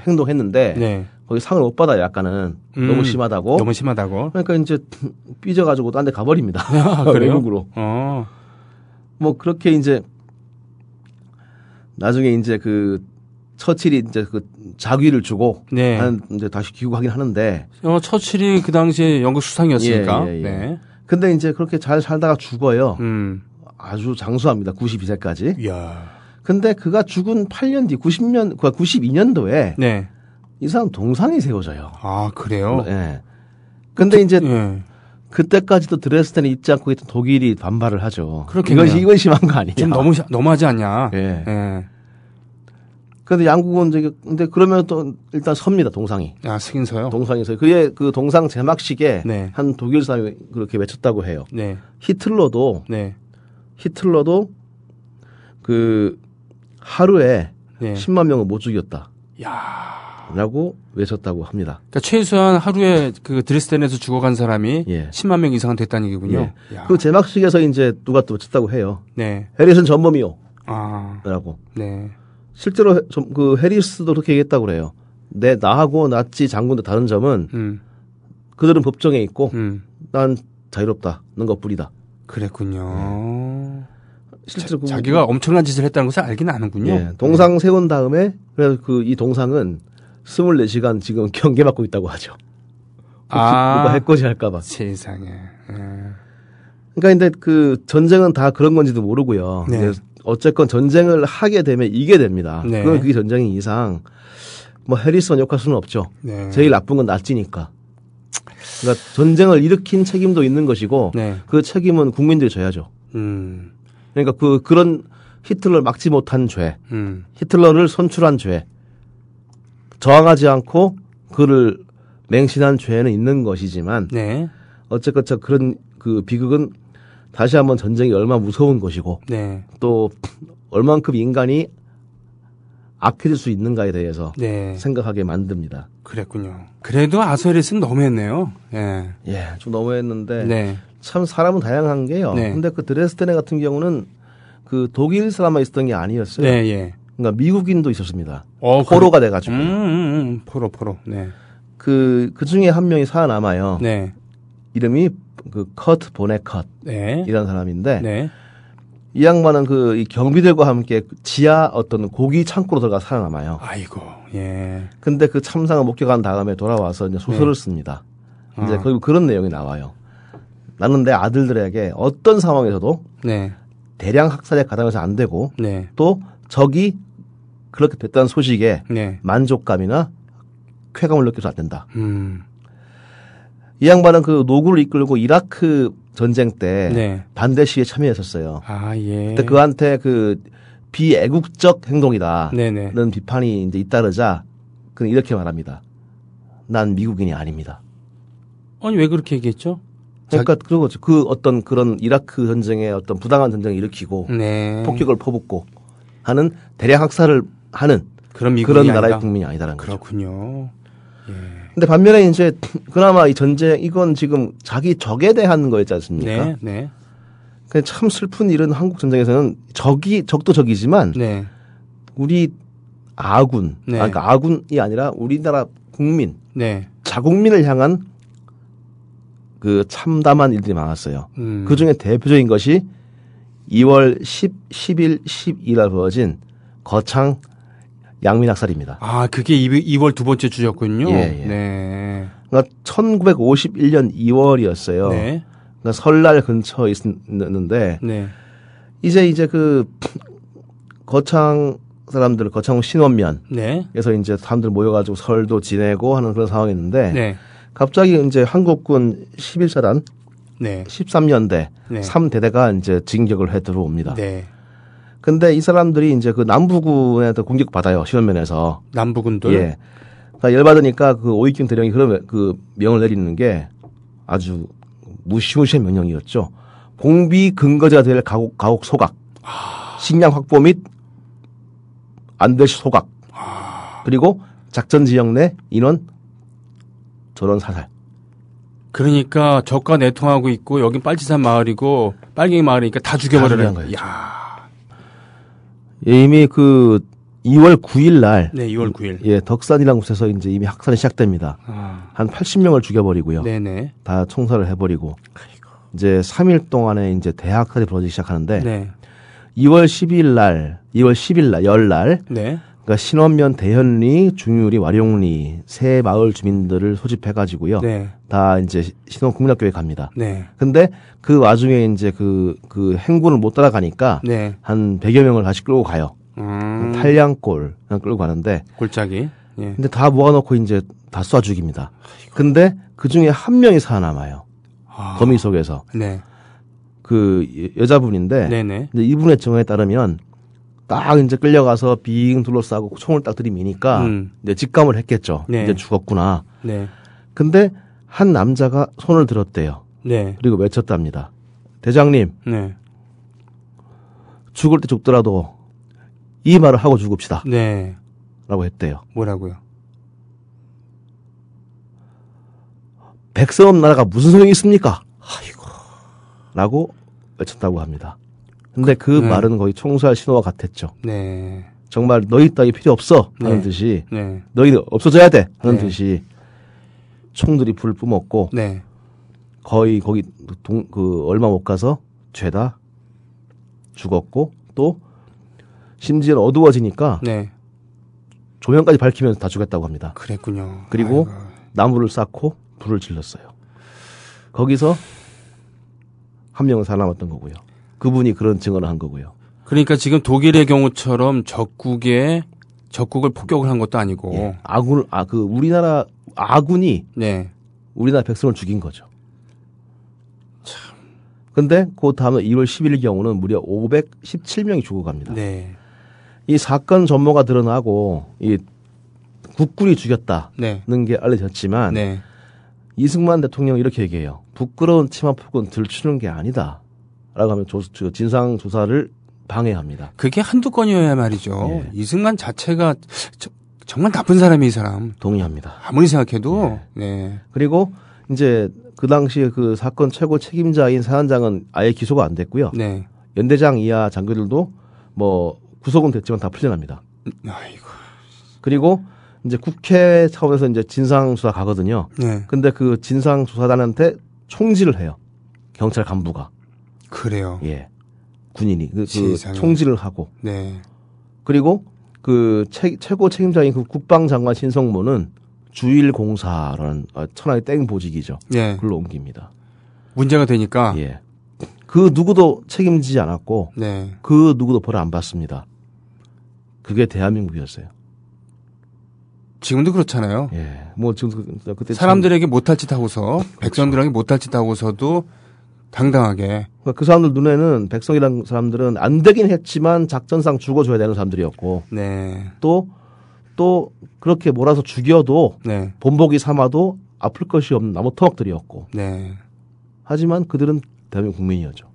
행동했는데 네. 거기 상을 못 받아요. 약간은 너무 심하다고. 너무 심하다고. 그러니까 이제 삐져가지고 딴 데 가버립니다. 아, 그래요? 외국으로. 뭐 그렇게 이제 나중에 이제 처칠이 이제 자귀를 주고 네. 이제 다시 귀국하긴 하는데. 처칠이 그 당시에 영국 수상이었으니까. 예. 네. 근데 이제 그렇게 잘 살다가 죽어요. 아주 장수합니다. 92세까지. 이야. 근데 그가 죽은 8년 뒤 92년도에 네. 이 사람 동상이 세워져요. 아, 그래요? 네. 근데 이제 그때까지도 드레스덴에 있지 않고 있던 독일이 반발을 하죠. 이건 심한 거 아니냐. 좀 너무하지 않냐. 예. 예. 근데 양국은 이제 근데 그러면 또 일단 섭니다 동상이. 아 승인서요? 동상이 서요. 그게 그 동상 제막식에 네. 한 독일 사람이 그렇게 외쳤다고 해요. 네. 히틀러도 네. 그 하루에 네. 10만 명을 못 죽였다. 야. 라고 외쳤다고 합니다. 그러니까 최소한 하루에 그 드레스덴에서 죽어간 사람이 예. 10만 명 이상은 됐다는 얘기군요. 예. 그 제막식에서 이제 누가 또 외쳤다고 해요. 네. 해리슨 전범이요. 아. 라고. 네. 실제로 그 해리스도 그렇게 얘기했다고 그래요. 나하고 나치 장군도 다른 점은 그들은 법정에 있고 난 자유롭다는 것뿐이다. 그랬군요. 실제로 자기가 엄청난 짓을 했다는 것을 알긴 아는군요. 예, 동상 세운 다음에 그래서 이 동상은 24시간 지금 경계받고 있다고 하죠. 누가 해코지 할까봐. 세상에. 그러니까 근데 그 전쟁은 다 그런 건지도 모르고요. 네. 어쨌건 전쟁을 하게 되면 이게 됩니다. 네. 그건 그게 전쟁인 이상 뭐 해리스만 욕할 수는 없죠. 네. 제일 나쁜 건 나치니까. 그러니까 전쟁을 일으킨 책임도 있는 것이고 네. 그 책임은 국민들이 져야죠. 그러니까 그런 히틀러를 막지 못한 죄, 히틀러를 선출한 죄, 저항하지 않고 그를 맹신한 죄는 있는 것이지만 네. 어쨌건 그런 그 비극은 다시 한번 전쟁이 얼마나 무서운 것이고 네. 또 얼만큼 인간이 악해질 수 있는가에 대해서 네. 생각하게 만듭니다. 그랬군요. 그래도 아서리스는 너무했네요. 예. 예, 좀 너무했는데 네. 참 사람은 다양한 게요. 네. 근데 그 드레스덴 같은 경우는 그 독일 사람만 있었던 게 아니었어요. 네, 예. 그러니까 미국인도 있었습니다. 포로가 돼가지고. 포로. 네. 그 중에 한 명이 살아남아요. 네. 이름이 그 커트 보네컷. 네. 이라는 사람인데. 네. 이 양반은 이 경비들과 함께 지하 어떤 고기 창고로 들어가 살아남아요. 아이고, 예. 근데 그 참상을 목격한 다음에 돌아와서 이제 소설을 씁니다. 이제 거기 그런 내용이 나와요. 나는 내 아들들에게 어떤 상황에서도 네. 대량 학살에 가담해서 안 되고 네. 또 적이 그렇게 됐다는 소식에 네. 만족감이나 쾌감을 느껴서 안 된다. 이 양반은 그 노구를 이끌고 이라크 전쟁 때 네. 반대 시위에 참여했었어요. 아, 예. 근데 그한테 그 비애국적 행동이다는 네네. 비판이 이제 잇따르자 그는 이렇게 말합니다. 난 미국인이 아닙니다. 아니, 왜 그렇게 얘기했죠? 그러니까 그 어떤 그런 이라크 전쟁의 어떤 부당한 전쟁을 일으키고 네. 폭격을 퍼붓고 하는 대량 학살을 하는 그런 나라의 아니다. 국민이 아니다라는 거죠. 그렇군요. 예. 근데 반면에 이제 그나마 이 전쟁 이건 지금 자기 적에 대한 거였지 않습니까? 네, 네. 근데 참 슬픈 일은 한국 전쟁에서는 적도 적이지만 네. 우리 아군, 네. 그러니까 아군이 아니라 우리나라 국민, 네. 자국민을 향한 그 참담한 일들이 많았어요. 그 중에 대표적인 것이 2월 10일, 12일에 벌어진 거창 양민학살입니다. 아, 그게 2월 두 번째 주였군요. 예, 예. 네. 그러니까 1951년 2월이었어요. 네. 그러니까 설날 근처에 있었는데 네. 이제 그 거창 사람들, 거창 신원면에서 네. 이제 사람들 모여가지고 설도 지내고 하는 그런 상황이었는데 네. 갑자기 이제 한국군 11사단 네. 13년대 네. 3대대가 이제 진격을 해 들어옵니다. 네. 근데 이 사람들이 이제 그 남부군에도 공격받아요. 신원면에서. 남부군들. 예. 그러니까 열받으니까 그 오이경 대령이 그 명을 내리는 게 아주 무시무시한 명령이었죠. 공비 근거지가 될 가옥 소각, 식량 확보 및 안대시 소각, 그리고 작전 지역 내 인원 전원 사살. 그러니까 적과 내통하고 있고 여긴 빨치산 마을이고 빨갱이 마을이니까 다 죽여버리는 거예요. 야. 이미 그 2월 9일 날, 네, 2월 9일. 예, 덕산이라는 곳에서 이제 이미 학살이 시작됩니다. 한 80명을 죽여버리고요. 네네. 다 총살을 해버리고. 이제 3일 동안에 이제 대학살이 벌어지기 시작하는데. 네. 2월 10일 날, 열날. 네. 그러니까 신원면, 대현리, 중유리, 와룡리 세 마을 주민들을 소집해가지고요. 네. 다 이제 신원 국민학교에 갑니다. 네. 근데 그 와중에 이제 그 행군을 못 따라가니까. 네. 한 100여 명을 다시 끌고 가요. 탈량골 끌고 가는데. 골짜기. 예. 근데 다 모아놓고 이제 다 쏴 죽입니다. 근데 그 중에 한 명이 살아남아요. 거미 속에서. 네. 그 여자분인데. 네네. 이분의 증언에 따르면 딱 이제 끌려가서 빙 둘러싸고 총을 딱 들이미니까 이제 직감을 했겠죠. 네. 이제 죽었구나. 네. 근데 한 남자가 손을 들었대요. 네. 그리고 외쳤답니다. 대장님. 네. 죽을 때 죽더라도 이 말을 하고 죽읍시다. 네. 라고 했대요. 뭐라고요? 백성 없는 나라가 무슨 소용이 있습니까? 아이고. 라고 외쳤다고 합니다. 근데 그 네. 말은 거의 총살 신호와 같았죠. 네. 정말 너희 따위 필요 없어 하는 네. 듯이 네. 너희는 없어져야 돼 하는 네. 듯이 총들이 불을 뿜었고 네. 거의 거기 얼마 못 가서 죄다 죽었고 또 심지어 어두워지니까 네. 조명까지 밝히면서 다 죽였다고 합니다. 그랬군요. 그리고 아이고. 나무를 쌓고 불을 질렀어요. 거기서 한 명은 살아남았던 거고요. 그분이 그런 증언을 한 거고요. 그러니까 지금 독일의 경우처럼 적국을 폭격을 한 것도 아니고 예. 우리나라 아군이 네. 우리나라 백성을 죽인 거죠. 참. 근데 그 다음에 2월 10일 경우는 무려 517명이 죽어갑니다. 네. 이 사건 전모가 드러나고 이 국군이 죽였다는 네. 게 알려졌지만 네. 이승만 대통령이 이렇게 얘기해요. 부끄러운 치마폭은 들추는 게 아니다. 라고 하면 진상 조사를 방해합니다. 그게 한두 건이어야 말이죠. 예. 이승만 자체가 정말 나쁜 사람이 이 사람. 동의합니다. 아무리 생각해도. 네. 네. 그리고 이제 그 당시에 그 사건 최고 책임자인 사단장은 아예 기소가 안 됐고요. 네. 연대장 이하 장교들도 뭐 구속은 됐지만 다 풀려납니다. 아이고. 그리고 이제 국회 차원에서 이제 진상조사 가거든요. 네. 근데 그 진상조사단한테 총질을 해요. 경찰 간부가. 그래요. 예. 군인이 그 총질을 하고. 네. 그리고 그 최고 책임자인 그 국방장관 신성모는 주일공사라는 천하의 땡 보직이죠. 네. 그걸로 옮깁니다. 문제가 되니까. 예. 그 누구도 책임지지 않았고. 네. 그 누구도 벌을 안 받습니다. 그게 대한민국이었어요. 지금도 그렇잖아요. 예. 뭐 지금 그때 사람들에게 못할 짓 하고서 그렇죠. 백성들에게 못할 짓 하고서도 당당하게. 그 사람들 눈에는 백성이라는 사람들은 안 되긴 했지만 작전상 죽어줘야 되는 사람들이었고. 네. 또 그렇게 몰아서 죽여도 네. 본보기 삼아도 아플 것이 없는 나무 토막들이었고. 네. 하지만 그들은 대한민국 국민이었죠.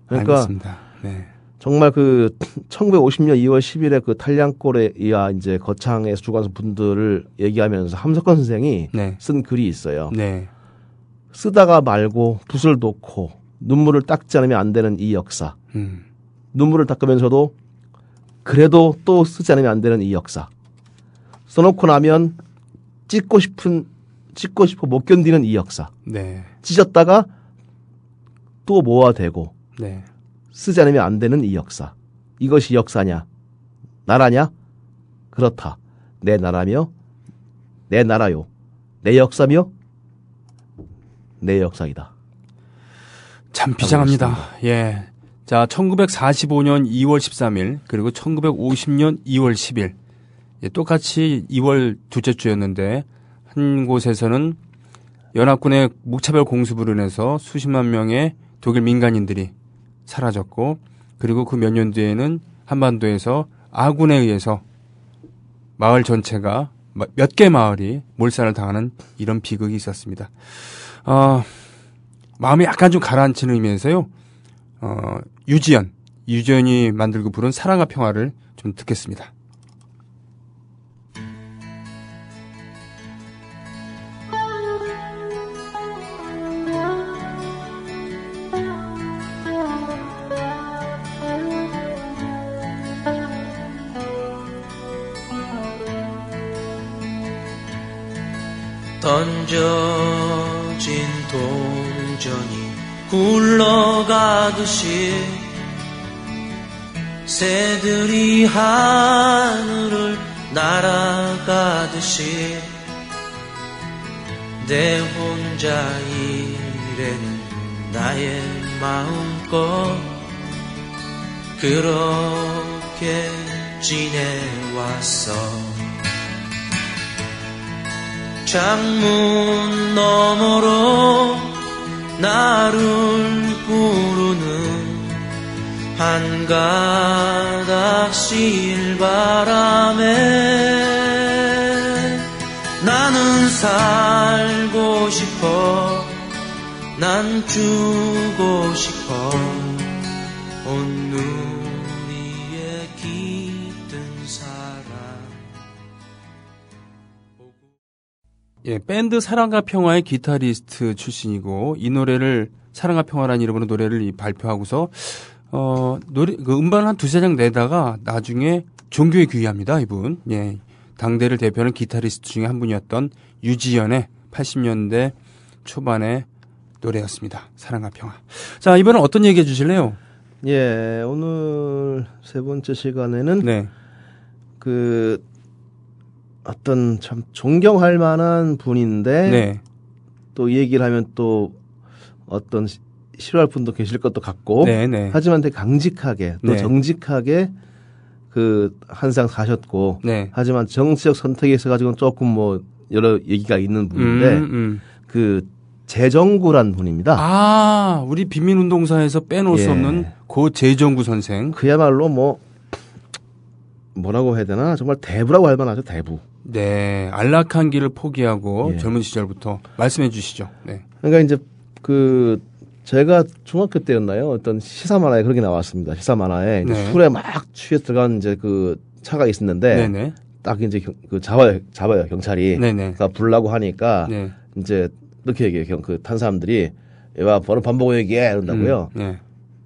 그러니까 알겠습니다. 네. 정말 그 1950년 2월 10일에 그 탄량골에 이하 이제 거창에서 죽어간 분들을 얘기하면서 함석헌 선생이 네. 쓴 글이 있어요. 네. 쓰다가 말고 붓을 놓고 눈물을 닦지 않으면 안 되는 이 역사. 눈물을 닦으면서도 그래도 또 쓰지 않으면 안 되는 이 역사. 써놓고 나면 찢고 싶어 못 견디는 이 역사. 네. 찢었다가 또 모아대고 네. 쓰지 않으면 안 되는 이 역사. 이것이 역사냐? 나라냐? 그렇다. 내 나라며 내 나라요. 내 역사며 내 역사이다. 참 비장합니다. 예. 자, 1945년 2월 13일 그리고 1950년 2월 10일 예, 똑같이 2월 둘째 주였는데 한 곳에서는 연합군의 무차별 공습으로 인해서 수십만 명의 독일 민간인들이 사라졌고 그리고 그 몇 년 뒤에는 한반도에서 아군에 의해서 마을 전체가 몇 개 마을이 몰살을 당하는 이런 비극이 있었습니다. 마음이 약간 좀 가라앉히는 의미에서요. 유지연이 만들고 부른 사랑과 평화를 좀 듣겠습니다. 던져진 동전이 굴러가듯이 새들이 하늘을 날아가듯이 내 혼자 일에는 나의 마음껏 그렇게 지내왔어. 창문 너머로 나를 부르는 한 가닥 실바람에 나는 살고 싶어 난 주고 싶어 온 눈 위에 깃든 사랑. 예, 밴드 사랑과 평화의 기타리스트 출신이고 이 노래를 사랑과 평화라는 이름으로 노래를 발표하고서 노래 그 음반 한 두세 장 내다가 나중에 종교에 귀의합니다. 이분. 예. 당대를 대표하는 기타리스트 중에 한 분이었던 유지연의 80년대 초반의 노래였습니다. 사랑과 평화. 자, 이번엔 어떤 얘기 해주실래요? 예, 오늘 세 번째 시간에는 네. 그 어떤 참 존경할 만한 분인데 네. 또 이 얘기를 하면 또 어떤 싫어할 분도 계실 것도 같고 네, 네. 하지만 되게 강직하게 또 네. 정직하게 그 한상 사셨고 네. 하지만 정치적 선택에 있어 가지고는 조금 뭐 여러 얘기가 있는 분인데 그 재정구란 분입니다. 아, 우리 빈민운동사에서 빼놓을 수 없는 고 재정구 선생. 그야말로 뭐라고 해야 되나 정말 대부라고 할 만하죠. 대부. 네, 안락한 길을 포기하고 젊은 시절부터 말씀해 주시죠. 네. 그러니까 이제 그 제가 중학교 때였나요? 어떤 시사 만화에 그렇게 나왔습니다. 시사 만화에 네. 술에 막 취해 들어간 이제 그 차가 있었는데 네네. 딱 이제 그 잡아요 경찰이. 네네. 그러니까 불라고 하니까 네. 이제 이렇게 얘기해요. 그 탄 사람들이 와 번호 반보고 얘기해 이런다고요. 네.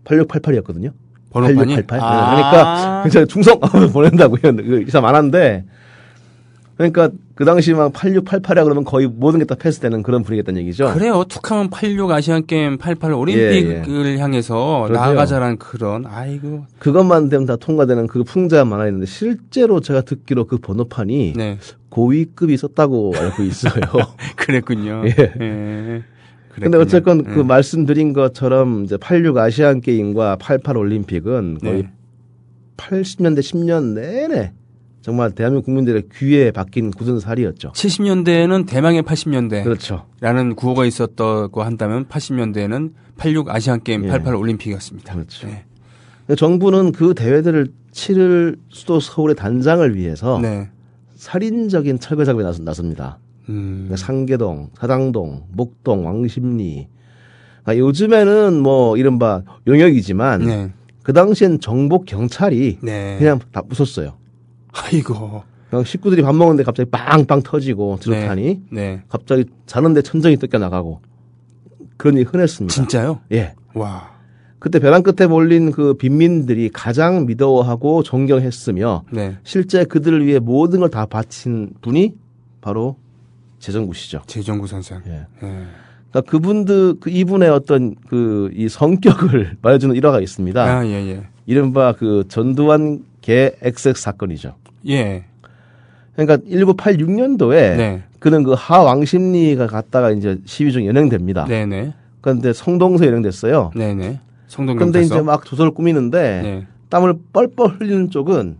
8688이었거든요. 번호판이? 8688. 그러니까 경찰 충성 보낸다고요. 그 시사 만화인데. 그러니까 그 당시 막 8688이라 그러면 거의 모든 게 다 패스되는 그런 분위기였다는 얘기죠. 그래요. 툭하면 86 아시안게임 88 올림픽을 향해서 그러게요. 나아가자라는 그런 아이고. 그것만 되면 다 통과되는 그 풍자 만화였는데 실제로 제가 듣기로 그 번호판이 네. 고위급이 있었다고 알고 있어요. 그랬군요. 예. 예. 근데 어쨌건 그 말씀드린 것처럼 이제 86 아시안 게임과 88 올림픽은 거의 80년대 10년 내내 정말 대한민국 국민들의 귀에 박힌 굳은 살이었죠. 70년대에는 대망의 80년대. 그렇죠. 라는 구호가 있었다고 한다면 80년대에는 86 아시안게임 88 올림픽이었습니다. 그렇죠. 네. 정부는 그 대회들을 치를 수도 서울의 단장을 위해서 살인적인 철거 작업에 나섭니다. 상계동, 사당동, 목동, 왕십리. 그러니까 요즘에는 뭐 이른바 용역이지만 그 당시엔 정복 경찰이 그냥 다 부쉈어요. 아이고. 그냥 식구들이 밥 먹는데 갑자기 빵빵 터지고 드루탄이 갑자기 자는데 천정이 뜯겨 나가고 그런 일이 흔했습니다. 진짜요? 예. 와. 그때 벼랑 끝에 몰린 그 빈민들이 가장 믿어하고 존경했으며 실제 그들을 위해 모든 걸 다 바친 분이 바로 재정구 씨죠. 재정구 선생. 예. 그러니까 이분의 어떤 이 성격을 말해주는 일화가 있습니다. 아, 예. 이른바 그 전두환 개 XX 사건이죠. 예. 그러니까 1986년도에 그는 그 하왕십리가 갔다가 이제 시위 중 연행됩니다. 네네. 그런데 성동서 연행됐어요. 네네. 성동경찰서. 그런데 이제 막 도서를 꾸미는데 땀을 뻘뻘 흘리는 쪽은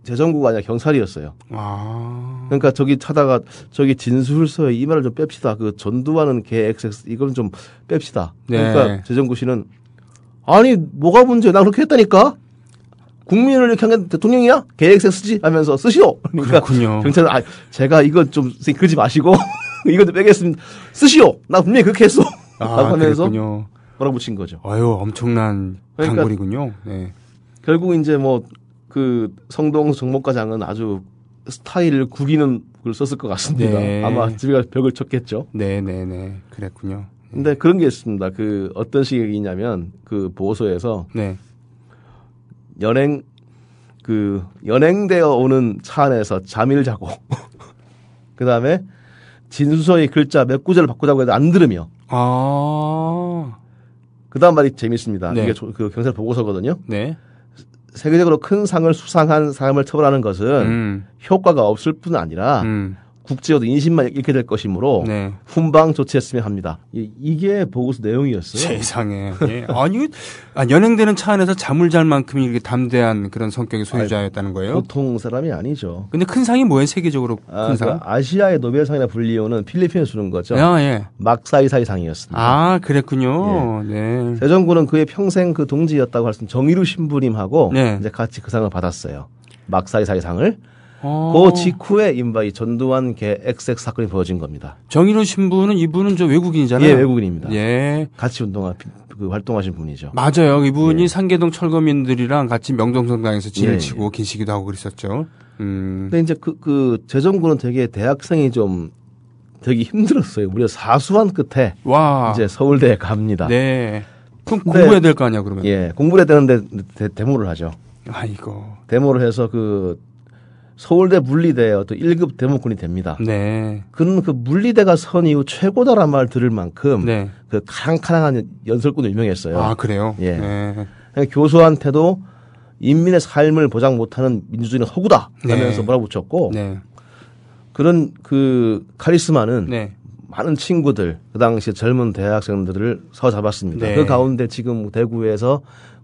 재정구가 아니라 경찰이었어요. 아. 그러니까 저기 차다가 저기 진술서에 이 말을 좀 뺍시다. 그 전두환은 개 XX 이건 좀 뺍시다. 그러니까 재정구 씨는 아니 뭐가 문제야? 나 그렇게 했다니까. 국민을 이렇게 한 게 대통령이야? 개 XX지? 하면서 쓰시오. 그러니까 그렇군요. 경찰은 제가 이건 좀 그러지 마시고 이건 좀 빼겠습니다. 쓰시오. 나 분명히 그렇게 했어. 하면서 그랬군요. 몰아붙인 거죠. 아유 엄청난 강골이군요. 네. 결국 이제 뭐 그 성동 정목과장은 아주 스타일을 구기는 글 썼을 것 같습니다. 아마 집에 가서 벽을 쳤겠죠. 네네네. 그랬군요. 근데 그런 게 있습니다. 그 어떤 식의 있냐면 그 보고서에서 연행되어 오는 차 안에서 잠을 자고 그 다음에 진수서의 글자 몇 구절을 바꾸자고 해도 안 들으며 그 다음 말이 재밌습니다. 이게 그 경찰 보고서거든요. 세계적으로 큰 상을 수상한 사람을 처벌하는 것은 효과가 없을 뿐 아니라 국제어도 인신만 잃게 될 것이므로 네. 훈방 조치했으면 합니다. 이게 보고서 내용이었어요. 세상에. 예. 아니, 연행되는 차 안에서 잠을 잘 만큼 이렇게 담대한 그런 성격의 소유자였다는 거예요? 보통 사람이 아니죠. 근데 큰 상이 뭐예요? 세계적으로 큰 상? 그 아시아의 노벨상이라 불리우는 필리핀에서 주는 거죠. 예. 막사이사이상이었습니다. 아, 그랬군요. 예. 네. 세종군은 그의 평생 그 동지였다고 할 수 있는 정의루 신부님하고 네. 이제 같이 그 상을 받았어요. 막사이사이상을. 그 직후에 인바이 전두환 개 XX 사건이 벌어진 겁니다. 정의로 신부는 이분은 저 외국인이잖아요. 예, 외국인입니다. 예. 같이 활동하신 분이죠. 맞아요. 이분이 예. 상계동 철거민들이랑 같이 명동성당에서 진을 예, 치고 예. 계시기도 하고 그랬었죠. 근데 이제 재정군은 되게 대학생이 좀 되게 힘들었어요. 무려 사수한 끝에 와. 이제 서울대에 갑니다. 네. 그럼 공부해야 될 거 아니야, 그러면? 예, 공부를 해야 되는데 데모를 하죠. 아이고. 데모를 해서 서울대 물리대의 어떤 1급 데모꾼이 됩니다. 네. 그는 그 물리대가 선 이후 최고다란 말 들을 만큼 네. 그 카랑카랑한 연설꾼으로 유명했어요. 아, 그래요? 예. 네. 교수한테도 인민의 삶을 보장 못하는 민주주의는 허구다 하면서 네. 몰아붙였고 네. 그런 그 카리스마는 네. 많은 친구들 그 당시 젊은 대학생들을 사로잡았습니다. 네. 그 가운데 지금 대구에서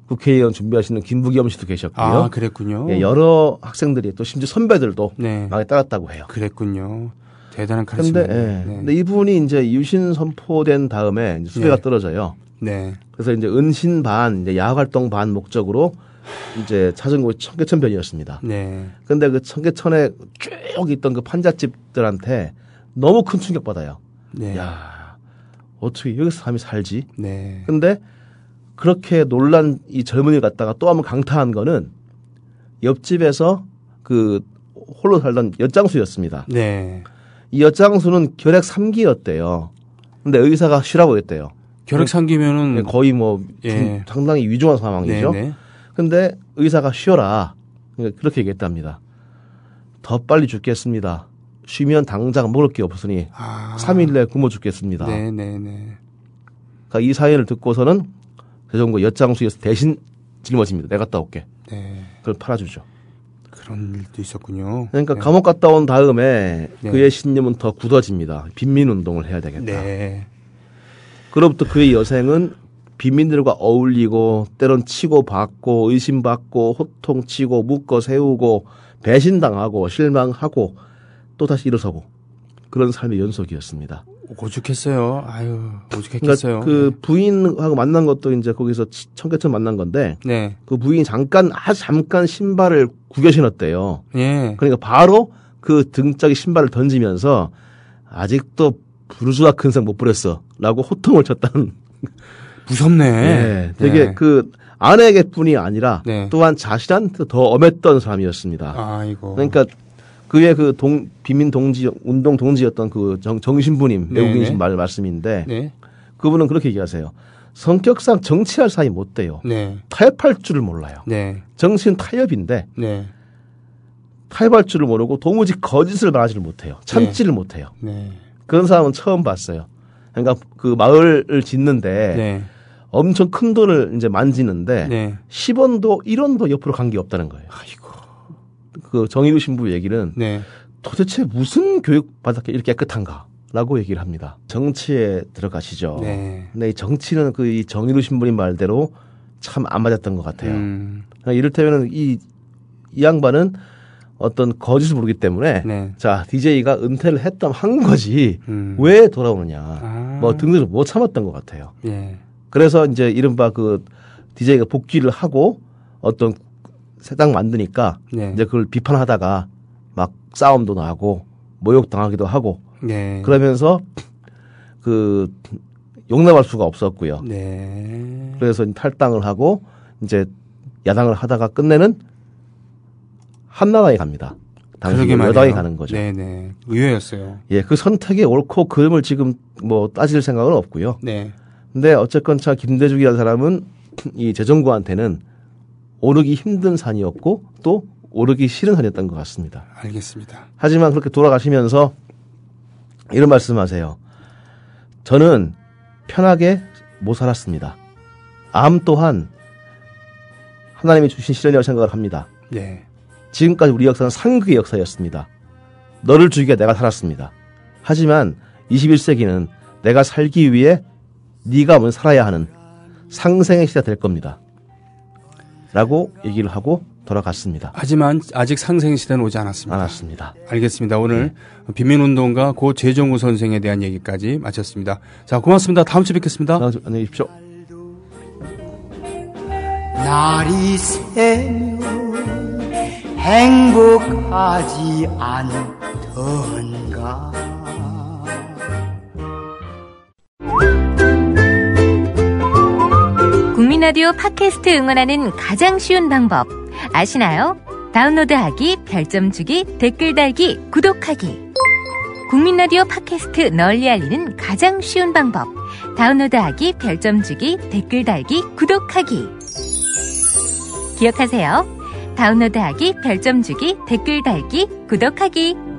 국회의원 준비하시는 김부겸 씨도 계셨고요. 아, 그랬군요. 예, 여러 학생들이 또 심지어 선배들도 네. 많이 따랐다고 해요. 그랬군요. 대단한 카리스마. 근데 이분이 이제 유신 선포된 다음에 이제 수배가 네. 떨어져요. 네. 그래서 이제 은신 반, 이제 야활동 반 목적으로 이제 찾은 곳이 청계천변이었습니다. 네. 근데 그 청계천에 쭉 있던 그 판잣집들한테 너무 큰 충격받아요. 네. 야, 어떻게 여기서 사람이 살지? 네. 근데 그렇게 놀란 이 젊은이를 갖다가 또 한번 강타한 거는 옆집에서 그 홀로 살던 엿장수였습니다. 네. 이 엿장수는 결핵 3기였대요. 근데 의사가 쉬라고 했대요. 결핵 상기면은 거의 뭐 예. 상당히 위중한 상황이죠. 네네. 근데 의사가 쉬어라. 그렇게 얘기했답니다. 더 빨리 죽겠습니다. 쉬면 당장 먹을 게 없으니 3일 내에 굶어 죽겠습니다. 네네네. 그러니까 이 사연을 듣고서는 세종과 엿장수에서 대신 짊어집니다. 내가 갔다 올게. 네. 그걸 팔아주죠. 그런 일도 있었군요. 그러니까 네. 감옥 갔다 온 다음에 네. 그의 신념은 더 굳어집니다. 빈민운동을 해야 되겠다. 네. 그로부터 그의 여생은 빈민들과 어울리고 때론 치고 받고 의심받고 호통치고 묶어 세우고 배신당하고 실망하고 또 다시 일어서고 그런 삶의 연속이었습니다. 오죽했어요. 아유, 오죽했겠어요. 그러니까 그 부인하고 만난 것도 이제 거기서 청계천 만난 건데 네. 그 부인이 아주 잠깐 신발을 구겨 신었대요. 예. 그러니까 바로 그 등짝에 신발을 던지면서 아직도 부르주아 큰상 못 부렸어라고 호통을 쳤다는. 무섭네. 네, 되게 네. 그 아내에게뿐이 아니라 네. 또한 자신한테 더 엄했던 사람이었습니다. 아이고. 그러니까 그의 그 빈민 동지 운동 동지였던 그 정신부님 네, 외국인이신 네. 말씀인데 네. 그분은 그렇게 얘기하세요. 성격상 정치할 사이 못 돼요. 네. 타협할 줄을 몰라요. 네. 정치는 타협인데 네. 타협할 줄을 모르고 도무지 거짓을 말하지를 못해요. 참지를 못해요. 네. 그런 사람은 처음 봤어요. 그러니까 그 마을을 짓는데 네. 엄청 큰 돈을 이제 만지는데 네. 10원도 1원도 옆으로 간 게 없다는 거예요. 아이고. 그 정의루 신부 얘기는 네. 도대체 무슨 교육 받았길래 이렇게 깨끗한가라고 얘기를 합니다. 정치에 들어가시죠. 네. 근데 이 정치는 그 이 정의루 신부님 말대로 참 안 맞았던 것 같아요. 그러니까 이를테면 이 양반은 어떤 거짓을 모르기 때문에 네. 자 DJ가 은퇴를 한 거지 왜 돌아오느냐 뭐 등등을 못 참았던 것 같아요. 예. 그래서 이제 이른바 그 DJ가 복귀를 하고 어떤 새당 만드니까 네. 이제 그걸 비판하다가 막 싸움도 나고 모욕당하기도 하고 네. 그러면서 그 용납할 수가 없었고요. 네. 그래서 탈당을 하고 이제 야당을 하다가 끝내는 한나라에 갑니다. 당시 그러게 말이에요. 여당에 가는 거죠. 네네. 의외였어요. 예, 그 선택이 옳고 그름을 지금 뭐 따질 생각은 없고요. 네. 근데 어쨌건 참 김대중이라는 사람은 이 재정부한테는 오르기 힘든 산이었고 또 오르기 싫은 산이었던 것 같습니다. 알겠습니다. 하지만 그렇게 돌아가시면서 이런 말씀하세요. 저는 편하게 못 살았습니다. 암 또한 하나님이 주신 시련이라고 생각을 합니다. 네. 지금까지 우리 역사는 상극의 역사였습니다. 너를 죽이게 내가 살았습니다. 하지만 21세기는 내가 살기 위해 네가 먼저 살아야 하는 상생의 시대가 될 겁니다. 라고 얘기를 하고 돌아갔습니다. 하지만 아직 상생 시대는 오지 않았습니다. 않았습니다. 알겠습니다. 오늘 비민운동가 고 최정우 선생에 대한 얘기까지 마쳤습니다. 자, 고맙습니다. 다음 주에 뵙겠습니다. 안녕히 계십시오. 날이 새면 행복하지 않던가. 국민라디오 팟캐스트 응원하는 가장 쉬운 방법 아시나요? 다운로드하기, 별점 주기, 댓글 달기, 구독하기. 국민라디오 팟캐스트 널리 알리는 가장 쉬운 방법. 다운로드하기, 별점 주기, 댓글 달기, 구독하기. 기억하세요. 다운로드하기, 별점 주기, 댓글 달기, 구독하기.